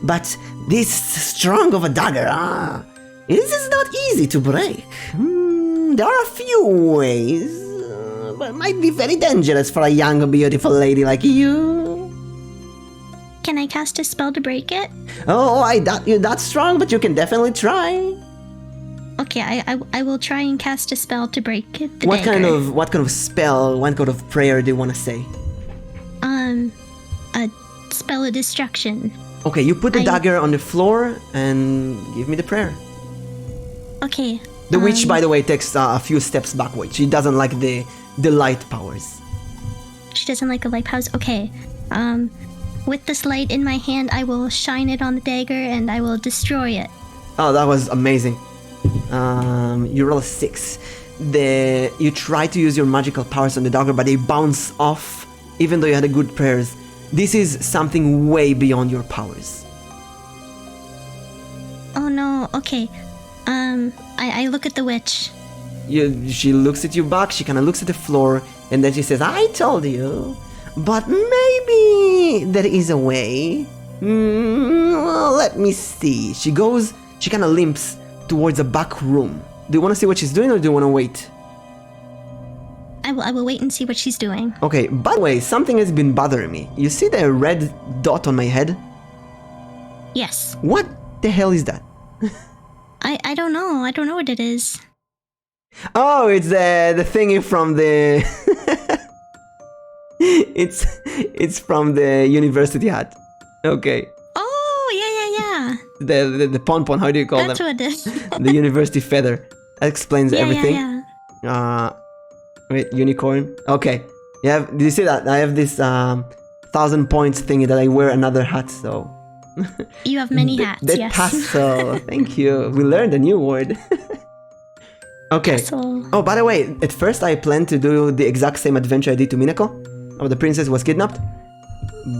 But this strong of a dagger, this is not easy to break. There are a few ways, but it might be very dangerous for a young, beautiful lady like you. Can I cast a spell to break it? Oh, I doubt you're that strong, but you can definitely try. Okay, I will try and cast a spell to break it. What kind of spell, what kind of prayer do you want to say? A spell of destruction. Okay, you put the dagger on the floor and give me the prayer. Okay. The witch, by the way, takes a few steps backward. She doesn't like the light powers. She doesn't like the light powers? Okay. With this light in my hand, I will shine it on the dagger and I will destroy it. Oh, that was amazing. You roll a 6. You try to use your magical powers on the dagger, but they bounce off, even though you had a good prayers. This is something way beyond your powers. Oh no, okay. I look at the witch. She looks at you back, she kind of looks at the floor, and then she says, I told you, but maybe there is a way. Well, let me see. She goes she kind of limps towards a back room. Do you want to see what she's doing or do you want to wait? I will wait and see what she's doing. Okay, by the way, something has been bothering me. You see the red dot on my head? Yes. What the hell is that? I don't know. I don't know what it is. Oh, it's the thingy from the... it's from the university hat. Okay. Oh, yeah. The pon-pon, how do you call That's them? what it is. The university feather. That explains everything. Yeah. Wait, unicorn. Okay. Did you see that? I have this 1,000 points thingy that I wear another hat, so... You have many hats, the yes. tassel. Thank you. We learned a new word. Okay. Tassel. Oh, by the way, at first I planned to do the exact same adventure I did to Minako. Oh, the princess was kidnapped.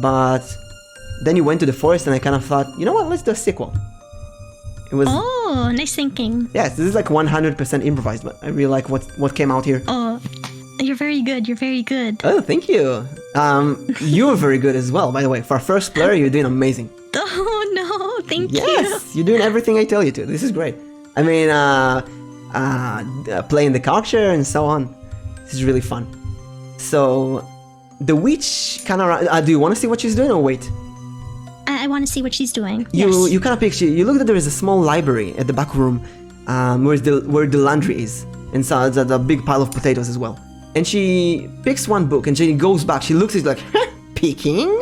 But then you went to the forest and I kind of thought, you know what, let's do a sequel. It was... Oh, nice thinking. Yes, this is like 100% improvised, but I really like what came out here. Oh, you're very good. You're very good. Oh, thank you. You were very good as well, by the way. For a first player, you're doing amazing. Oh, no. Thank you. Yes, you're doing everything I tell you to. This is great. I mean, playing the character and so on. This is really fun. So, the witch kind of... do you want to see what she's doing or wait? I want to see what she's doing. You kind of picture... You look that there is a small library at the back room where the laundry is. And so there's a big pile of potatoes as well. And she picks one book and she goes back. She looks at it like, picking?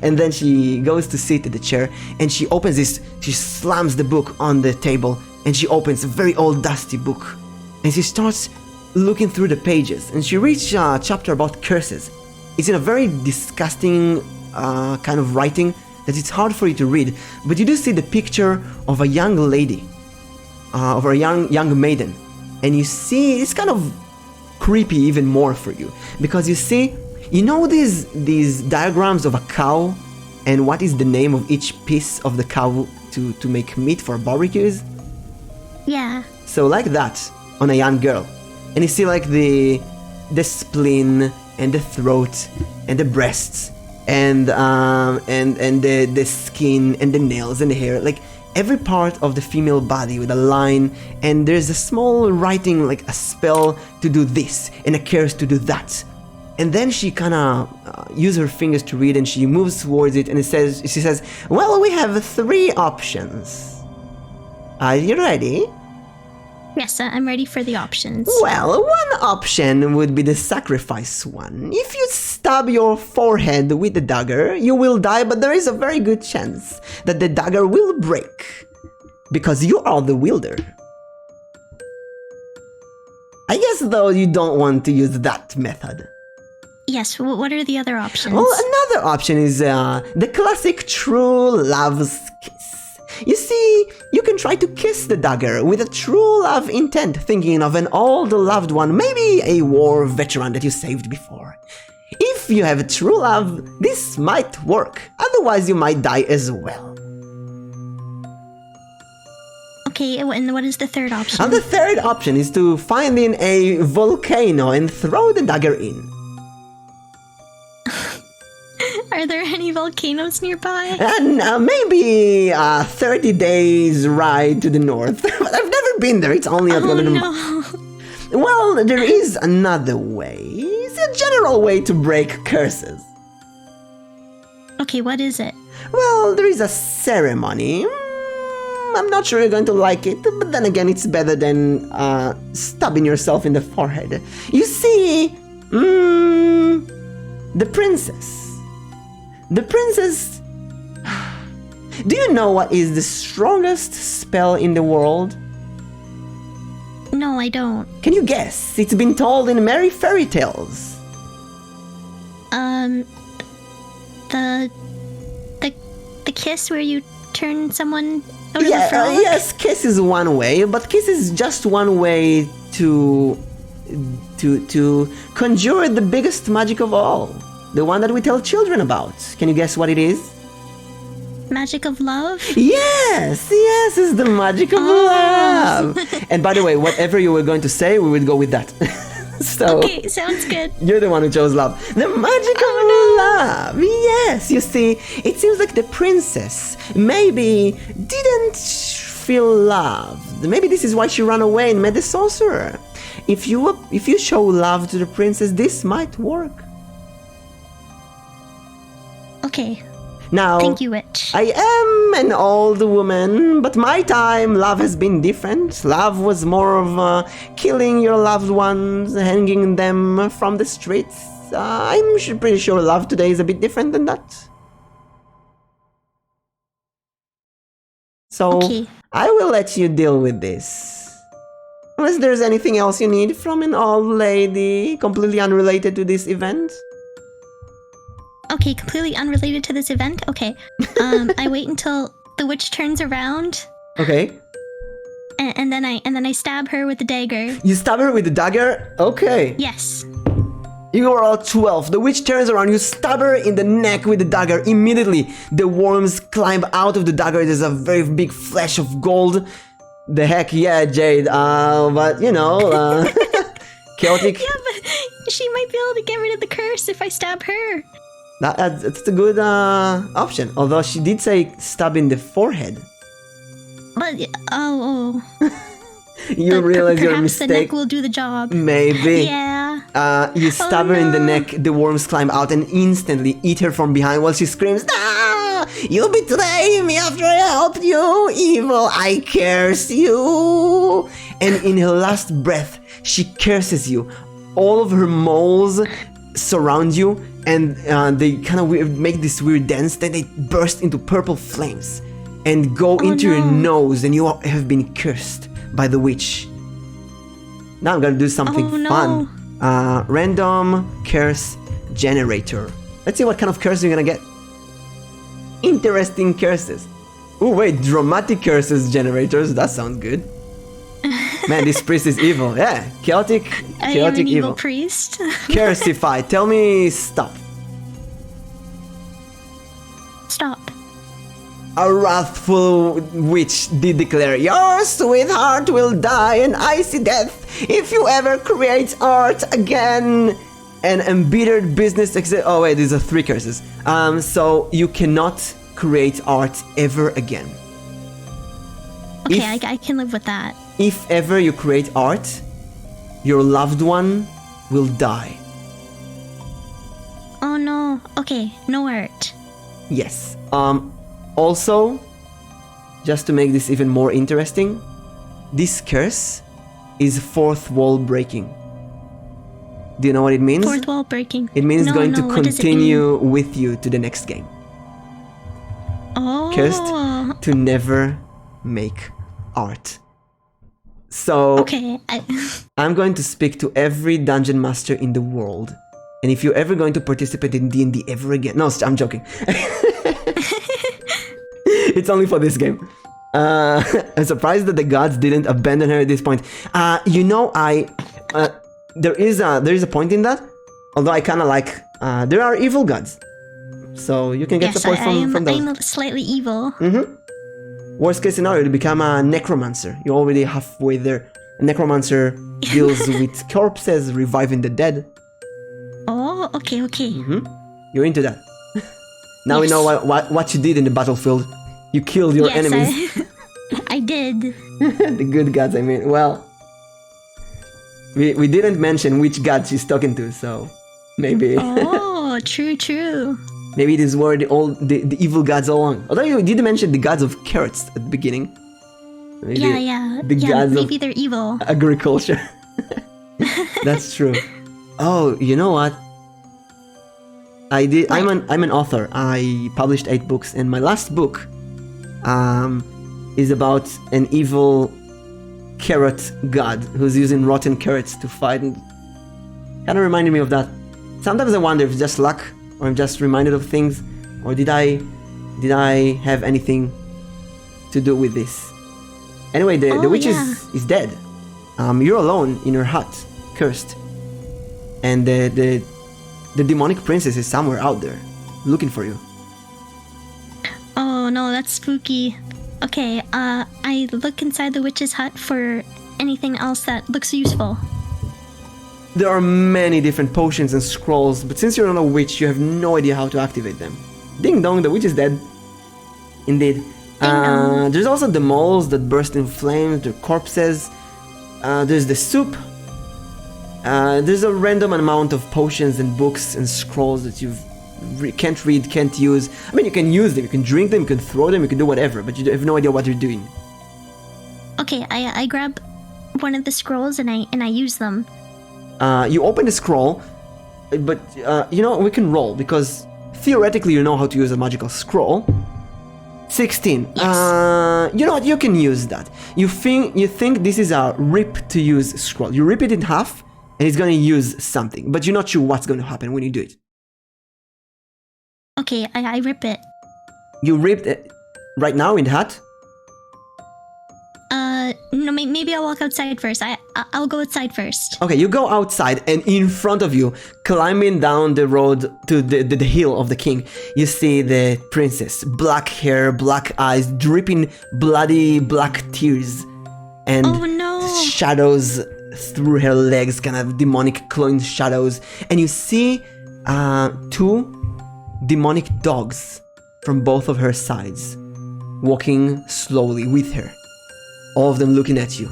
And then she goes to sit at the chair and she opens this... She slams the book on the table and she opens a very old dusty book. And she starts looking through the pages. And she reaches a chapter about curses. It's in a very disgusting kind of writing that it's hard for you to read, but you do see the picture of a young lady, of a young maiden, and you see it's kind of creepy even more for you because you know these diagrams of a cow and what is the name of each piece of the cow to make meat for barbecues? Yeah. So like that on a young girl, and you see like the spleen and the throat and the breasts. And the skin and the nails and the hair, like every part of the female body with a line, and there's a small writing like a spell to do this and a curse to do that. And then she kind of uses her fingers to read and she moves towards it and she says, well, we have 3 options. Are you ready? Yes, I'm ready for the options. Well, one option would be the sacrifice one. If you stab your forehead with the dagger, you will die, but there is a very good chance that the dagger will break. Because you are the wielder. I guess though you don't want to use that method. Yes, what are the other options? Well, another option is the classic true love's kiss. You see, you can try to kiss the dagger with a true love intent, thinking of an old loved one, maybe a war veteran that you saved before. If you have true love, this might work, otherwise you might die as well. Okay, and what is the third option? And the third option is to find in a volcano and throw the dagger in. Are there any volcanoes nearby? And maybe 30 days ride to the north. But I've never been there, it's only a no. Well, there is another way. It's a general way to break curses. Okay, what is it? Well, there is a ceremony. I'm not sure you're going to like it, but then again, it's better than stabbing yourself in the forehead. You see, the princess. The princess... Do you know what is the strongest spell in the world? No, I don't. Can you guess? It's been told in merry fairy tales. The kiss where you turn someone out of Yeah, the frog? yes, kiss is one way, but kiss is just one way to conjure the biggest magic of all. The one that we tell children about. Can you guess what it is? Magic of love? Yes, it's the magic of love. And by the way, whatever you were going to say, we would go with that. So, okay, sounds good. You're the one who chose love. The magic of love. Yes, you see, it seems like the princess maybe didn't feel loved. Maybe this is why she ran away and met the sorcerer. If you show love to the princess, this might work. Okay. Now, Thank you, witch. I am an old woman, but my time, love has been different. Love was more of killing your loved ones, hanging them from the streets. I'm pretty sure love today is a bit different than that. So, Okay. I will let you deal with this. Unless there's anything else you need from an old lady, completely unrelated to this event. Okay, completely unrelated to this event. Okay. I wait until the witch turns around, Okay. and then I stab her with the dagger. You stab her with the dagger? Okay. Yes. You are all 12. The witch turns around. You stab her in the neck with the dagger. Immediately, the worms climb out of the dagger. There's a very big flash of gold. The heck, yeah, Jade. But you know, chaotic. Yeah, but she might be able to get rid of the curse if I stab her. That's a good option. Although she did say stab in the forehead. But oh. You realize your Perhaps the mistake. neck will do the job. Maybe. Yeah. You stab her in the no. neck, the worms climb out and instantly eat her from behind while she screams, "Ah! You betray me after I helped you! Evil, I curse you!" And in her last breath, she curses you. All of her moles surround you and they kind of make this weird dance, then they burst into purple flames and go into your nose, and you have been cursed by the witch. Now I'm gonna do something fun. Random curse generator. Let's see what kind of curse you're gonna get. Interesting curses. Oh wait, dramatic curses generators. That sounds good. Man, this priest is evil. Yeah, chaotic I am an evil evil. priest. Cursify. Tell me stop. Stop. A wrathful witch did declare, "Your sweetheart will die an icy death if you ever create art again." An embittered business oh wait, these are 3 curses. So you cannot create art ever again. Okay, I can live with that. If ever you create art, your loved one will die. Oh no. Okay, no art. Yes. Also, just to make this even more interesting, this curse is 4th wall breaking. Do you know what it means? 4th wall breaking. It means No, going no, to what does it continue with you to the next game. Oh. Cursed to never make art. So, Okay. I'm going to speak to every dungeon master in the world. And if you're ever going to participate in D&D ever again... No, I'm joking. It's only for this game. I'm surprised that the gods didn't abandon her at this point. You know, there is a point in that. Although I kind of like... there are evil gods. So you can get support from those. I'm slightly evil. Worst case scenario, to become a necromancer. You're already halfway there. A necromancer deals with corpses, reviving the dead. Oh, okay. You're into that. Now we know what you did in the battlefield. You killed your enemies. I did. The good gods, I mean. Well, we didn't mention which god she's talking to, so maybe. Oh, true. Maybe these were the evil gods all along. Although you did mention the gods of carrots at the beginning. Maybe Yeah. The gods maybe of they're evil. agriculture. That's true. Oh, you know what? I'm an author. I published 8 books, and my last book is about an evil carrot god who's using rotten carrots to fight. And kind of reminded me of that. Sometimes I wonder if it's just luck, or I'm just reminded of things, or did I have anything to do with this? Anyway, the witch is dead. You're alone in your hut, cursed, and the demonic princess is somewhere out there, looking for you. Oh no, that's spooky. Okay, I look inside the witch's hut for anything else that looks useful. There are many different potions and scrolls, but since you're not a witch, you have no idea how to activate them. Ding dong, the witch is dead. Indeed. There's also the moles that burst in flames, the corpses. There's the soup. There's a random amount of potions and books and scrolls that you can't read, can't use. I mean, you can use them, you can drink them, you can throw them, you can do whatever, but you have no idea what you're doing. Okay, I grab one of the scrolls and I use them. You open the scroll, but you know, we can roll because theoretically you know how to use a magical scroll. 16. Yes. You know what? You can use that. You think this is a rip to use scroll. You rip it in half, and it's gonna use something, but you're not sure what's gonna happen when you do it. Okay, I rip it. You ripped it right now in the hat. No, maybe I'll walk outside first. I'll go outside first. Okay, you go outside, and in front of you, climbing down the road to the hill of the king, you see the princess. Black hair, black eyes, dripping bloody black tears, and Oh no! shadows through her legs, kind of demonic clawing shadows. And you see two demonic dogs from both of her sides, walking slowly with her. All of them looking at you.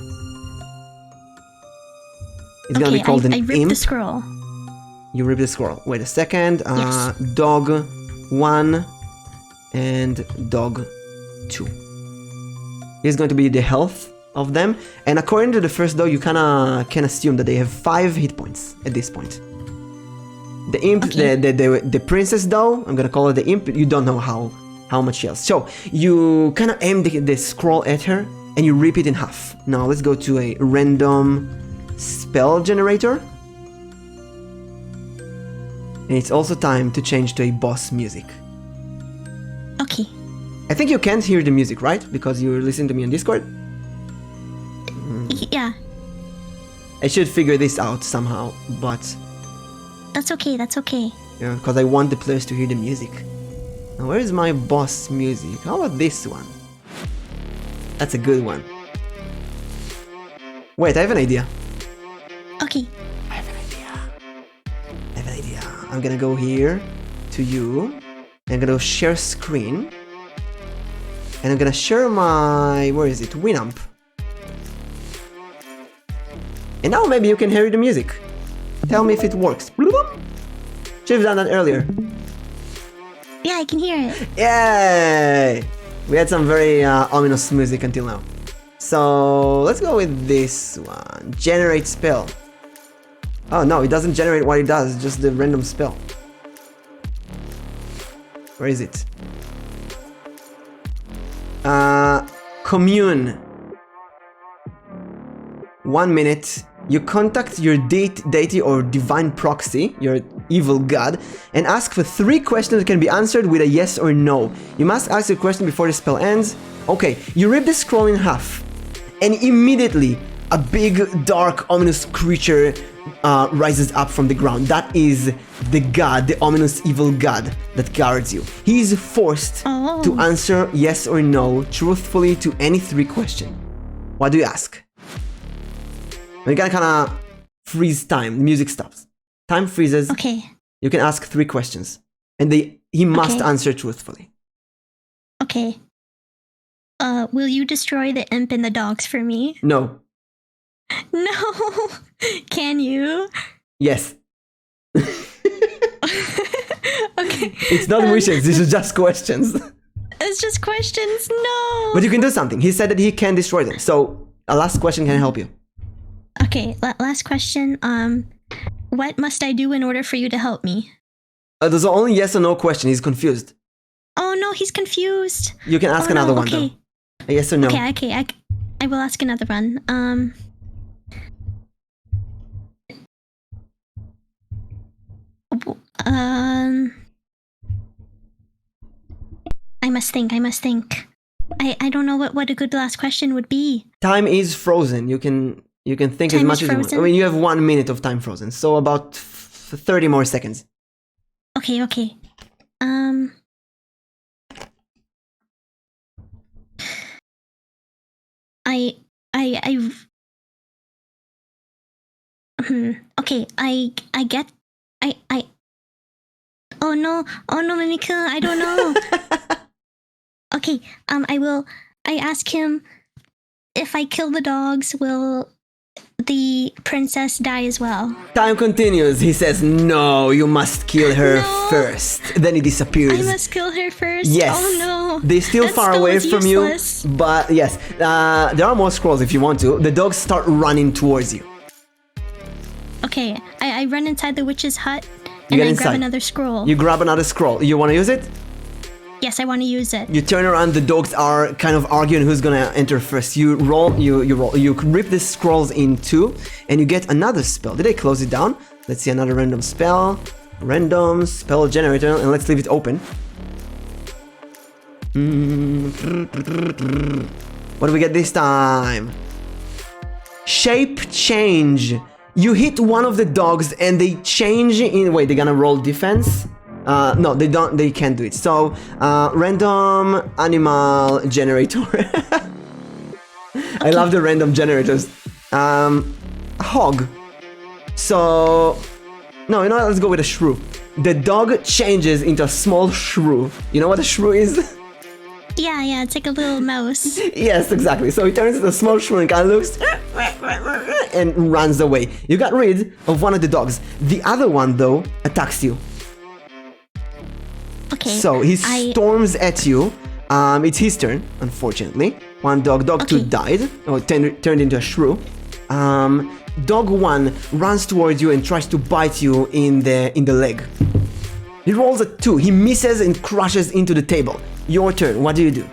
It's gonna be called an I imp. rip the scroll. You rip the scroll. Wait a second. Yes. Dog 1 and dog 2. Here's going to be the health of them. And according to the first dog, you kinda can assume that they have 5 hit points at this point. The imp, Okay. the princess though, I'm gonna call her the imp, you don't know how much she has. So you kinda aim the scroll at her and you rip it in half. Now let's go to a random spell generator. And it's also time to change to a boss music. Okay. I think you can't hear the music, right? Because you're listening to me on Discord? Yeah, I should figure this out somehow, but that's okay. That's okay. yeah, because I want the players to hear the music. Now, where is my boss music? How about this one? That's a good one. Wait, I have an idea. Okay. I have an idea. I'm gonna go here to you. I'm gonna go share screen. And I'm gonna share my... where is it? Winamp. And now maybe you can hear the music. Tell me if it works. Should have done that earlier. Yeah, I can hear it. Yay! We had some very ominous music until now. So let's go with this one. Generate spell. Oh no, it doesn't generate what it does, just the random spell. Where is it? Commune. 1 minute. You contact your deity or divine proxy, your evil god, and ask for 3 questions that can be answered with a yes or no. You must ask a question before the spell ends. Okay, you rip the scroll in half, and immediately a big, dark, ominous creature rises up from the ground. That is the god, the ominous evil god that guards you. He is forced to answer yes or no truthfully to any 3 questions. What do you ask? We gotta kinda freeze time. The music stops. Time freezes. Okay. You can ask 3 questions. And he must answer truthfully. Okay. Will you destroy the imp and the dogs for me? No. No. Can you? Yes. Okay. It's not wishes, this is just questions. It's just questions. No. But you can do something. He said that he can destroy them. So a last question can help you. Okay, last question. What must I do in order for you to help me? There's only yes or no question. He's confused. Oh no, he's confused. You can ask another one though. A yes or no. Okay. I will ask another one. I must think. I don't know what a good last question would be. Time is frozen. You can think as much as you want. I mean, you have 1 minute of time frozen, so about 30 more seconds. Okay. Okay, I get oh no, Mimika, I don't know. Okay, I ask him, if I kill the dogs, will the princess die as well? Time continues. He says, no, you must kill her No. first. Then he disappears. I must kill her first? Yes. Oh no. They're still That far spell away is from useless. you. But yes, there are more scrolls if you want to. The dogs start running towards you. Okay, I run inside the witch's hut You and get I inside. grab another scroll. You grab another scroll. You want to use it? Yes, I want to use it. You turn around, the dogs are kind of arguing who's gonna enter first. You roll, you roll, you rip the scrolls in two, and you get another spell. Did I close it down? Let's see, another random spell. Random spell generator, and let's leave it open. What do we get this time? Shape change. You hit one of the dogs and they change in... Wait, they're gonna roll defense? No, they don't. They can't do it. So, random animal generator. I love the random generators. Hog. So, no, you know what? Let's go with a shrew. The dog changes into a small shrew. You know what a shrew is? Yeah, it's like a little mouse. Yes, exactly. So he turns into a small shrew and kind of looks and runs away. You got rid of one of the dogs. The other one, though, attacks you. Okay. So he storms at you. It's his turn, unfortunately. One dog Okay. 2 died, or turned into a shrew. Dog 1 runs towards you and tries to bite you in the leg. He rolls a 2. He misses and crashes into the table. Your turn. What do you do?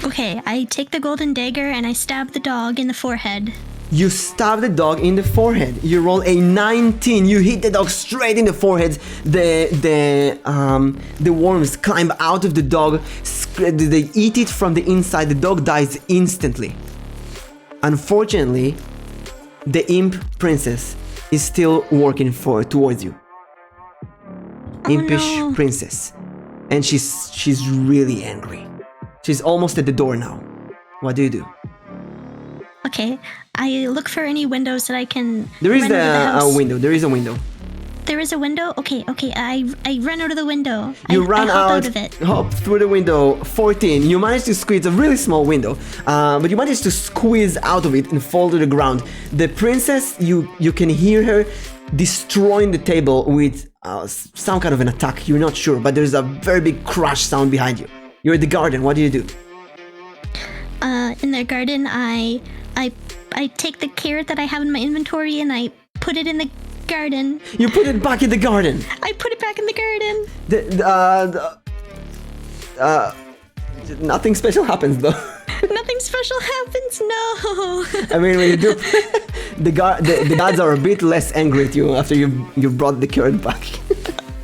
Okay, I take the golden dagger and I stab the dog in the forehead. You stab the dog in the forehead. You roll a 19. You hit the dog straight in the forehead. The worms climb out of the dog. They eat it from the inside. The dog dies instantly. Unfortunately, the imp princess is still working towards you. Impish no. princess, and she's really angry. She's almost at the door now. What do you do? Okay, I look for any windows that I can. There is run out of the house. window. There is a window. There is a window. Okay. I run out of the window. You I run hop out of it. hop through the window. 14. You manage to squeeze a really small window, but you manage to squeeze out of it and fall to the ground. The princess, you can hear her destroying the table with some kind of an attack. You're not sure, but there's a very big crash sound behind you. You're in the garden. What do you do? In the garden, I take the carrot that I have in my inventory and I put it in the garden. You put it back in the garden. I put it back in the garden. Nothing special happens though. Nothing special happens. No. I mean, when you do, the gods are a bit less angry at you after you brought the carrot back.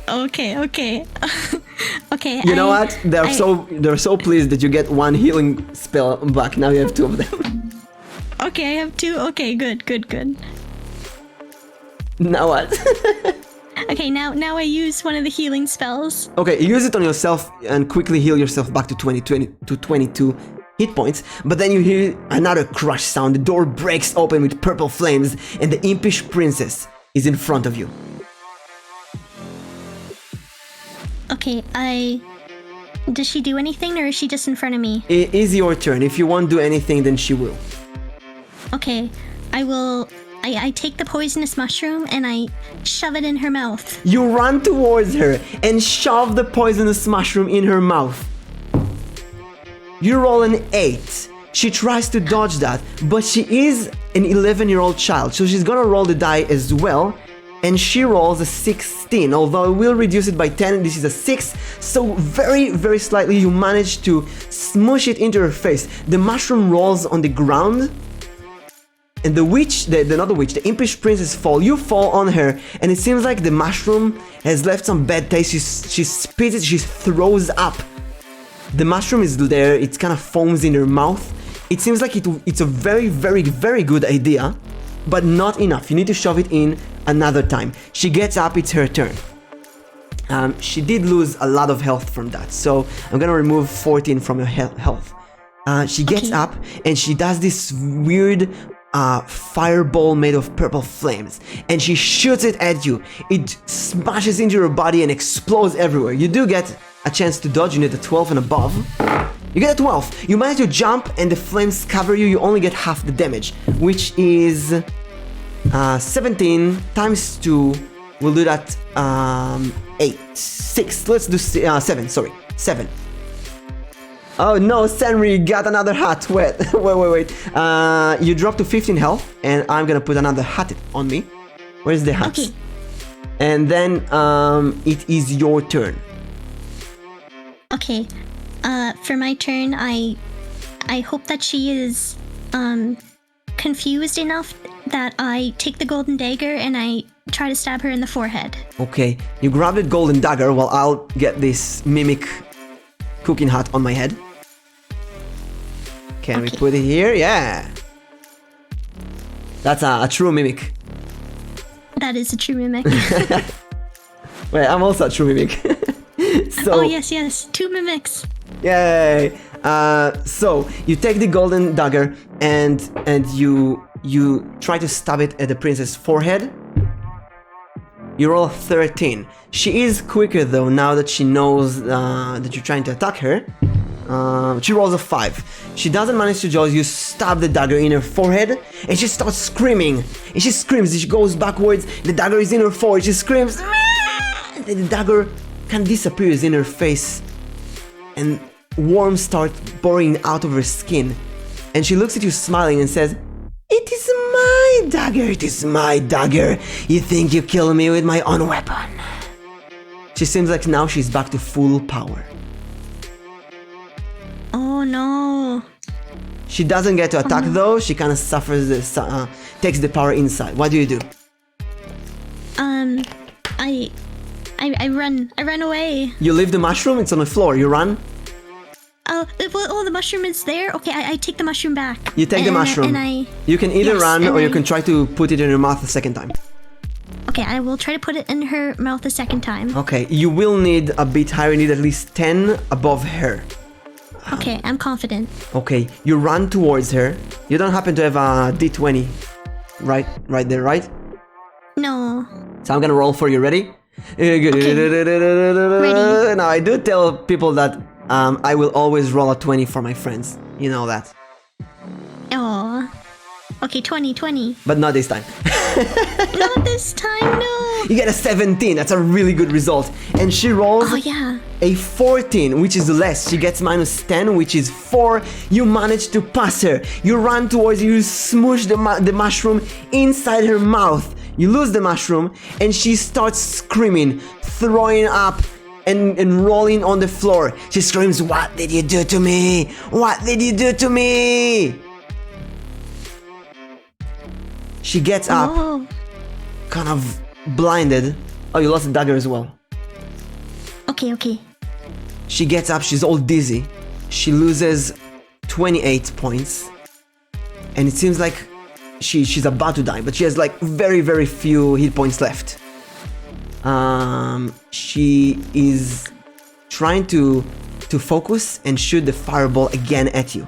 Okay. Okay. You know what? They're so pleased that you get one healing spell back. Now you have 2 of them. Okay, I have 2. Okay, good. Now what? Okay, now I use one of the healing spells. Okay, use it on yourself and quickly heal yourself back to 22 hit points. But then you hear another crush sound. The door breaks open with purple flames, and the impish princess is in front of you. Okay, does she do anything or is she just in front of me? It is your turn. If you won't do anything, then she will. Okay, I take the poisonous mushroom and I shove it in her mouth. You run towards her and shove the poisonous mushroom in her mouth. You roll an 8. She tries to dodge that, but she is an 11-year-old child, so she's gonna roll the die as well. And she rolls a 16, although I will reduce it by 10. This is a 6, so very, very slightly you manage to smush it into her face. The mushroom rolls on the ground, and the witch, not the witch, the impish princess fall. You fall on her, and it seems like the mushroom has left some bad taste. She spits it, she throws up. The mushroom is there, it kind of foams in her mouth. It seems like it's a very, very, very good idea, but not enough. You need to shove it in another time. She gets up, it's her turn. She did lose a lot of health from that, so I'm gonna remove 14 from your health. She gets up and she does this weird fireball made of purple flames, and she shoots it at you. It smashes into your body and explodes everywhere. You do get a chance to dodge. You need a 12 and above. You get a 12. You manage to jump and the flames cover you. You only get half the damage, which is 17 times 2. We'll do that 8, 6. Let's do 7, sorry. 7. Oh no, Senri got another hat. Wait. You drop to 15 health and I'm gonna put another hat on me. Where's the hat? Okay. And then it is your turn. Okay. For my turn, I hope that she is confused enough that I take the golden dagger and I try to stab her in the forehead. Okay, you grab the golden dagger while I'll get this mimic cooking hat on my head. Can we put it here? Yeah. That's a true mimic. That is a true mimic. Wait, I'm also a true mimic. So, oh yes, 2 mimics. Yay! So you take the golden dagger and you try to stab it at the princess' forehead. You roll a 13. She is quicker though now that she knows that you're trying to attack her. She rolls a 5. She doesn't manage to dodge. You stab the dagger in her forehead and she starts screaming. And she screams. She goes backwards. The dagger is in her forehead. She screams. And the dagger kind of disappears in her face. And worms start boring out of her skin. And she looks at you smiling and says, "It is my dagger. It is my dagger. You think you kill me with my own weapon." She seems like now she's back to full power. Oh no. She doesn't get to attack though. She kind of suffers this, takes the power inside. What do you do? I run away. You leave the mushroom. It's on the floor. You run. Oh, the mushroom is there. Okay, I take the mushroom back. You take the mushroom. And you can either yes, run or you can try to put it in your mouth a second time. Okay, I will try to put it in her mouth a second time. Okay, you will need a bit higher. You need at least 10 above her. Okay, I'm confident. Okay, you run towards her. You don't happen to have a D20 right there, right? No. So I'm gonna roll for you. Ready? Ready. Now I do tell people that I will always roll a 20 for my friends. You know that. Oh. Okay, 20. But not this time. Not this time, no. You get a 17. That's a really good result. And she rolls Oh yeah. a 14, which is less. She gets minus 10, which is 4. You manage to pass her. You run towards her. You smoosh the mushroom inside her mouth. You lose the mushroom, and she starts screaming, throwing up, and rolling on the floor. She screams, "What did you do to me? What did you do to me?" She gets up, kind of blinded. Oh, you lost the dagger as well. Okay. She gets up, she's all dizzy. She loses 28 points. And it seems like she's about to die, but she has like very, very few hit points left. She is trying to focus and shoot the fireball again at you.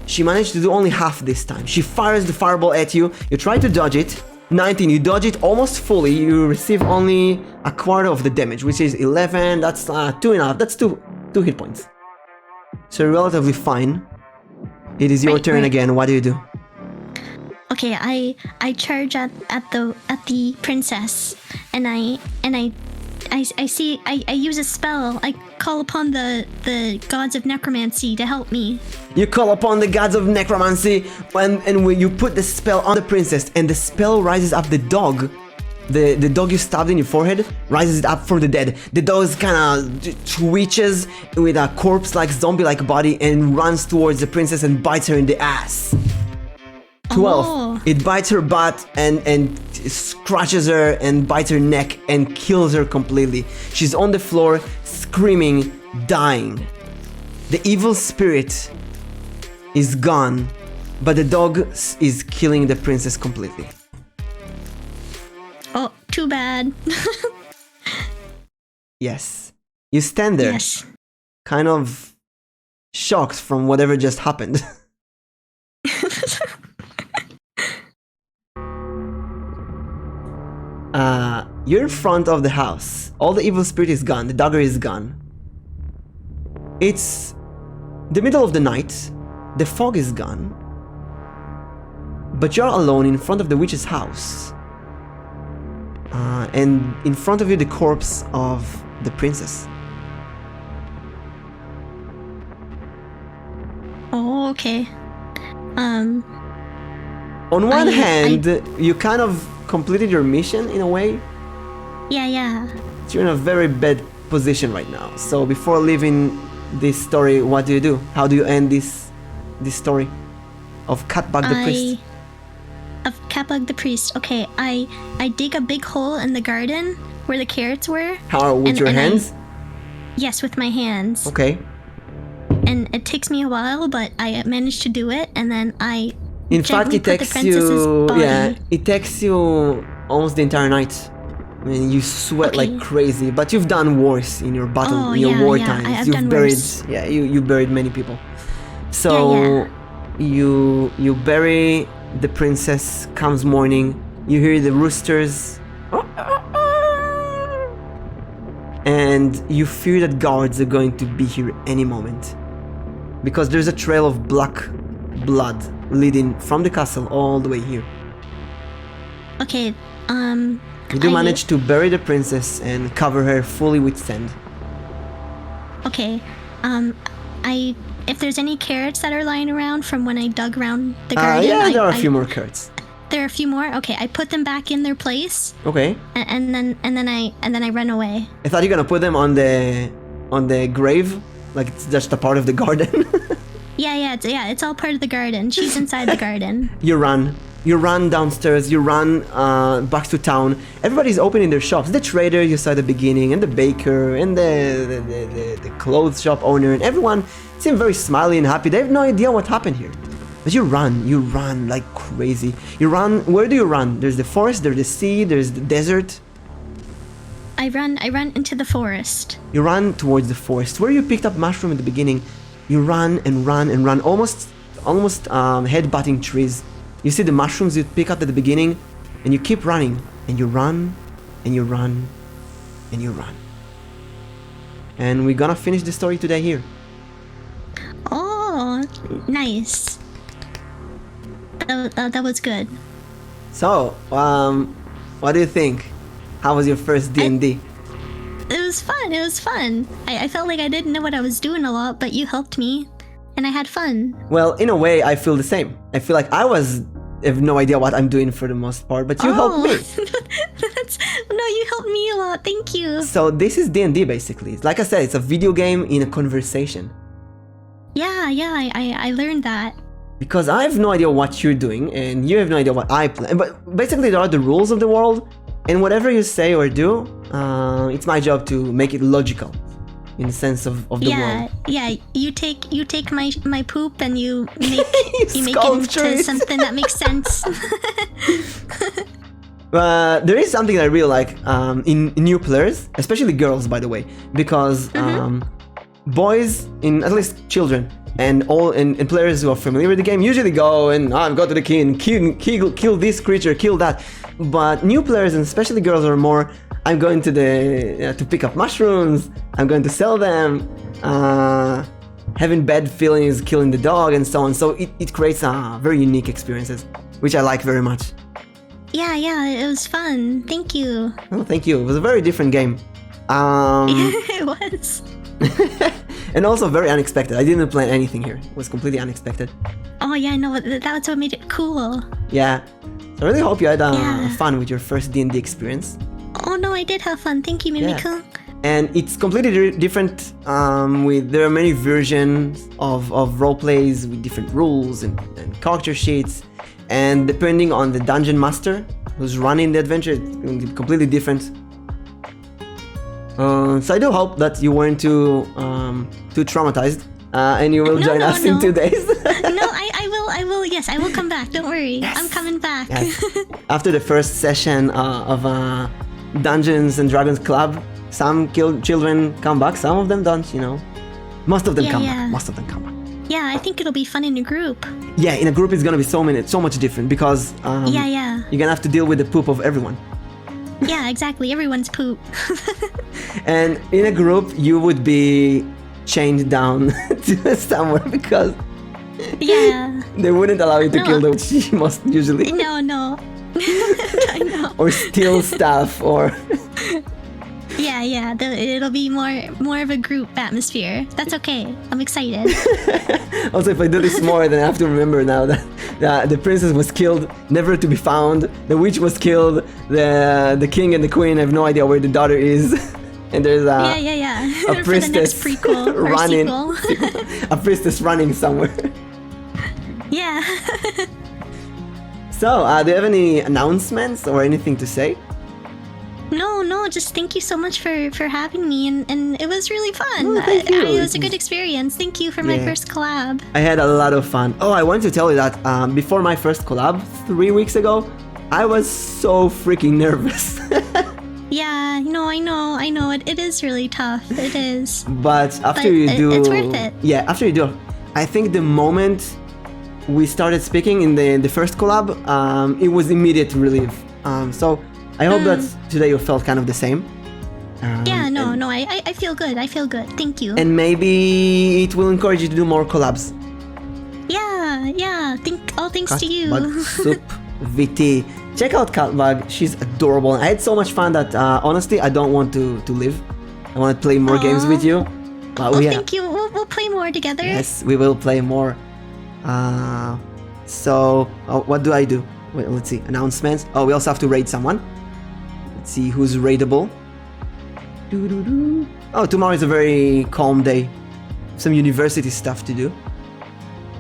She managed to do only half this time. She fires the fireball at you. You try to dodge it. 19, you dodge it almost fully. You receive only a quarter of the damage, which is 11. That's 2.5. That's two hit points. So you're relatively fine. It is your turn again. What do you do? Okay, I charge at the princess, and I use a spell. I call upon the gods of necromancy to help me. You call upon the gods of necromancy, and when you put the spell on the princess, and the spell rises up the dog. The dog you stabbed in your forehead rises up from the dead. The dog kind of twitches with a corpse-like, zombie-like body and runs towards the princess and bites her in the ass. 12. Oh. It bites her butt and scratches her and bites her neck and kills her completely. She's on the floor, screaming, dying. The evil spirit is gone, but the dog is killing the princess completely. Oh, too bad. Yes. You stand there, Yes. kind of shocked from whatever just happened. You're in front of the house. All the evil spirit is gone. The dagger is gone. It's the middle of the night, the fog is gone, but you're alone in front of the witch's house. And in front of you the corpse of the princess. Oh, okay. On one hand, you kind of completed your mission in a way. Yeah. You're in a very bad position right now. So before leaving this story, what do? How do you end this story of CatBug the priest? Of CatBug the priest. Okay, I dig a big hole in the garden where the carrots were. How, with your hands? Yes, with my hands. Okay. And it takes me a while, but I managed to do it, and then I in fact it takes you it takes you almost the entire night. I mean, you sweat like crazy, but you've done worse in your battle, in your war times. You've buried worse. You buried many people. So you bury the princess. Comes morning, you hear the roosters, and you fear that guards are going to be here any moment, because there's a trail of black blood leading from the castle all the way here. Okay, you do manage to bury the princess and cover her fully with sand. Okay, if there's any carrots that are lying around from when I dug around the garden, there are a few more carrots. There are a few more. Okay, I put them back in their place. Okay. And then I run away. I thought you're gonna put them on the grave, like it's just a part of the garden. It's all part of the garden. She's inside the garden. You run downstairs. You run back to town. Everybody's opening their shops. The trader you saw at the beginning, and the baker, and the clothes shop owner, and everyone seem very smiley and happy. They have no idea what happened here. But you run like crazy. You run, where do you run? There's the forest, there's the sea, there's the desert. I run into the forest. You run towards the forest, where you picked up mushroom at the beginning. You run and run and run, almost head-butting trees. You see the mushrooms you pick up at the beginning, and you keep running, and you run, and you run, and you run. And we're gonna finish the story today here. Oh, nice. That was good. So, what do you think? How was your first D&D? It was fun. I felt like I didn't know what I was doing a lot, but you helped me, and I had fun. Well, in a way, I feel the same. I feel like I have no idea what I'm doing for the most part, but you helped me. No, you helped me a lot. Thank you. So this is D&D basically. Like I said, it's a video game in a conversation. Yeah, I learned that. Because I have no idea what you're doing, and you have no idea what I plan. But basically, there are the rules of the world, and whatever you say or do, it's my job to make it logical, in the sense of the world. Yeah. You take my poop and you make you make it into something that makes sense. There is something that I really like in new players, especially girls, by the way, because boys, at least children, and players who are familiar with the game usually go and go to the king, kill this creature, kill that. But new players, and especially girls, are more, I'm going to to pick up mushrooms, I'm going to sell them, having bad feelings, killing the dog, and so on. So it creates very unique experiences, which I like very much. Yeah, it was fun. Thank you. Oh, thank you. It was a very different game. It was. And also very unexpected. I didn't plan anything here. It was completely unexpected. Oh yeah, no, that's what made it cool. Yeah. So I really hope you had fun with your first D&D experience. Oh no, I did have fun. Thank you, Mimic. Yeah. And it's completely different. There are many versions of role plays with different rules and character sheets. And depending on the dungeon master who's running the adventure, it's going to be completely different. So I do hope that you weren't too traumatized, and you will join us in 2 days. No, I will. Yes, I will come back. Don't worry. Yes. I'm coming back. Yes. After the first session of Dungeons and Dragons Club, some children come back, some of them don't. Most of them come back. Most of them come back. Yeah, I think it'll be fun in a group. Yeah, in a group it's gonna be so much different because you're gonna have to deal with the poop of everyone. Yeah, exactly. Everyone's poop. And in a group, you would be chained down to somewhere because Yeah. they wouldn't allow you to No. kill the witch most usually. No. I know. Or steal stuff or... Yeah. It'll be more of a group atmosphere. That's okay. I'm excited. Also, if I do this more, then I have to remember now that the princess was killed, never to be found. The witch was killed. The king and the queen have no idea where the daughter is. And there's a Yeah. a For the next priestess prequel or running, sequel. a priestess running somewhere. Yeah. So, do you have any announcements or anything to say? No, just thank you so much for having me, and it was really fun. Oh, thank you. It was a good experience. Thank you for my Yeah. first collab. I had a lot of fun. Oh, I wanted to tell you that before my first collab 3 weeks ago, I was so freaking nervous. Yeah, no, I know. It is really tough. It is. But after you do... it's worth it. Yeah, after you do... I think the moment we started speaking in the first collab, it was immediate relief. So I hope that today you felt kind of the same. Yeah, no, I feel good. I feel good. Thank you. And maybe it will encourage you to do more collabs. Yeah. All thanks to you. CatBugSoup VT. Check out CatBug. She's adorable. I had so much fun that honestly, I don't want to live. I want to play more games with you. But Thank you. We'll play more together. Yes, we will play more. So, what do I do? Wait, let's see. Announcements. Oh, we also have to raid someone. Let's see who's raidable. Oh, tomorrow is a very calm day. Some university stuff to do.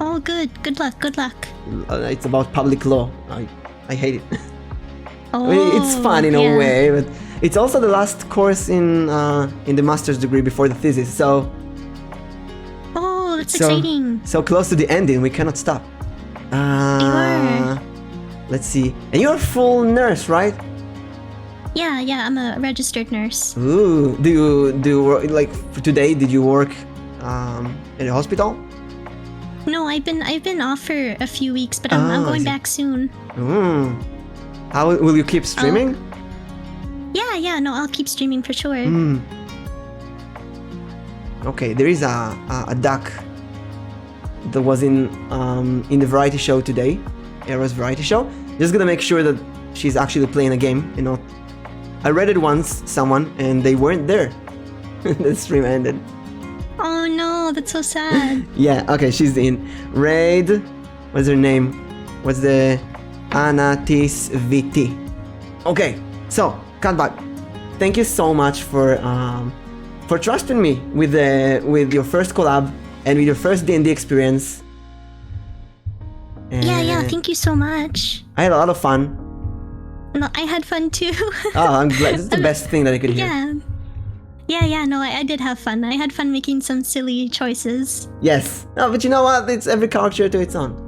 Oh, good. Good luck. It's about public law. I hate it. Oh, I mean, it's fun in a way, but it's also the last course in the master's degree before the thesis. So. Oh, that's exciting. So close to the ending, we cannot stop. You are. Let's see. And you're a full nurse, right? Yeah, I'm a registered nurse. Ooh. Do you work, like for today? Did you work in a hospital? No, I've been off for a few weeks, but I'm going back soon. How will you keep streaming? Yeah, no, I'll keep streaming for sure. Okay, there is a duck that was in the variety show today, Era's variety show. Just gonna make sure that she's actually playing a game, you know. I read it once, someone, and they weren't there. The stream ended. Oh no, that's so sad. Yeah, okay, she's in. Raid, what's her name? What's the... Anatis VT. Okay, so, CatBug, thank you so much for trusting me with your first collab and with your first D&D experience. And Yeah, thank you so much. I had a lot of fun. No, I had fun too. Oh, I'm glad. This is the best thing that I could hear. Yeah, no, I did have fun. I had fun making some silly choices. Yes. No, but you know what? It's every character to its own.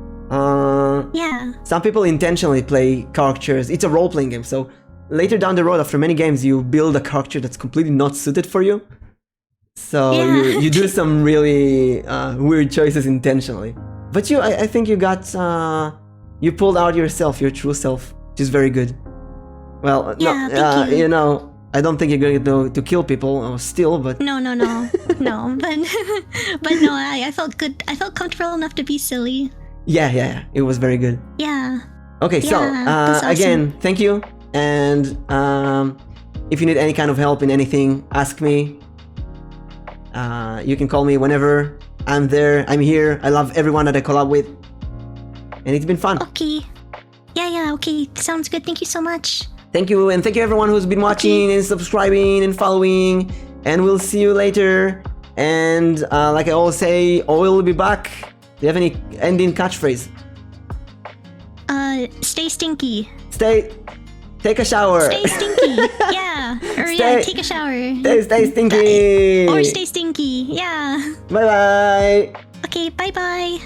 Yeah. Some people intentionally play characters. It's a role-playing game, so later down the road, after many games, you build a character that's completely not suited for you. So you do some really weird choices intentionally. But I think you got... you pulled out yourself, your true self, which is very good. Well, Yeah, no, thank you. you know, I don't think you're going to kill people or steal, but... No, no, but no, I felt good. I felt comfortable enough to be silly. Yeah, it was very good. Yeah. Okay, so that's awesome. again, thank you. And if you need any kind of help in anything, ask me. You can call me whenever. I'm there. I'm here. I love everyone that I collab with, and it's been fun. Okay. Yeah, okay. Sounds good. Thank you so much. Thank you, and thank you everyone who's been watching and subscribing and following. And we'll see you later. And like I always say, oil will be back. Do you have any ending catchphrase? Stay stinky. Take a shower. Stay stinky. Yeah. Or yeah, take a shower. Stay stinky. Or stay stinky. Yeah. Bye bye. Okay, bye-bye.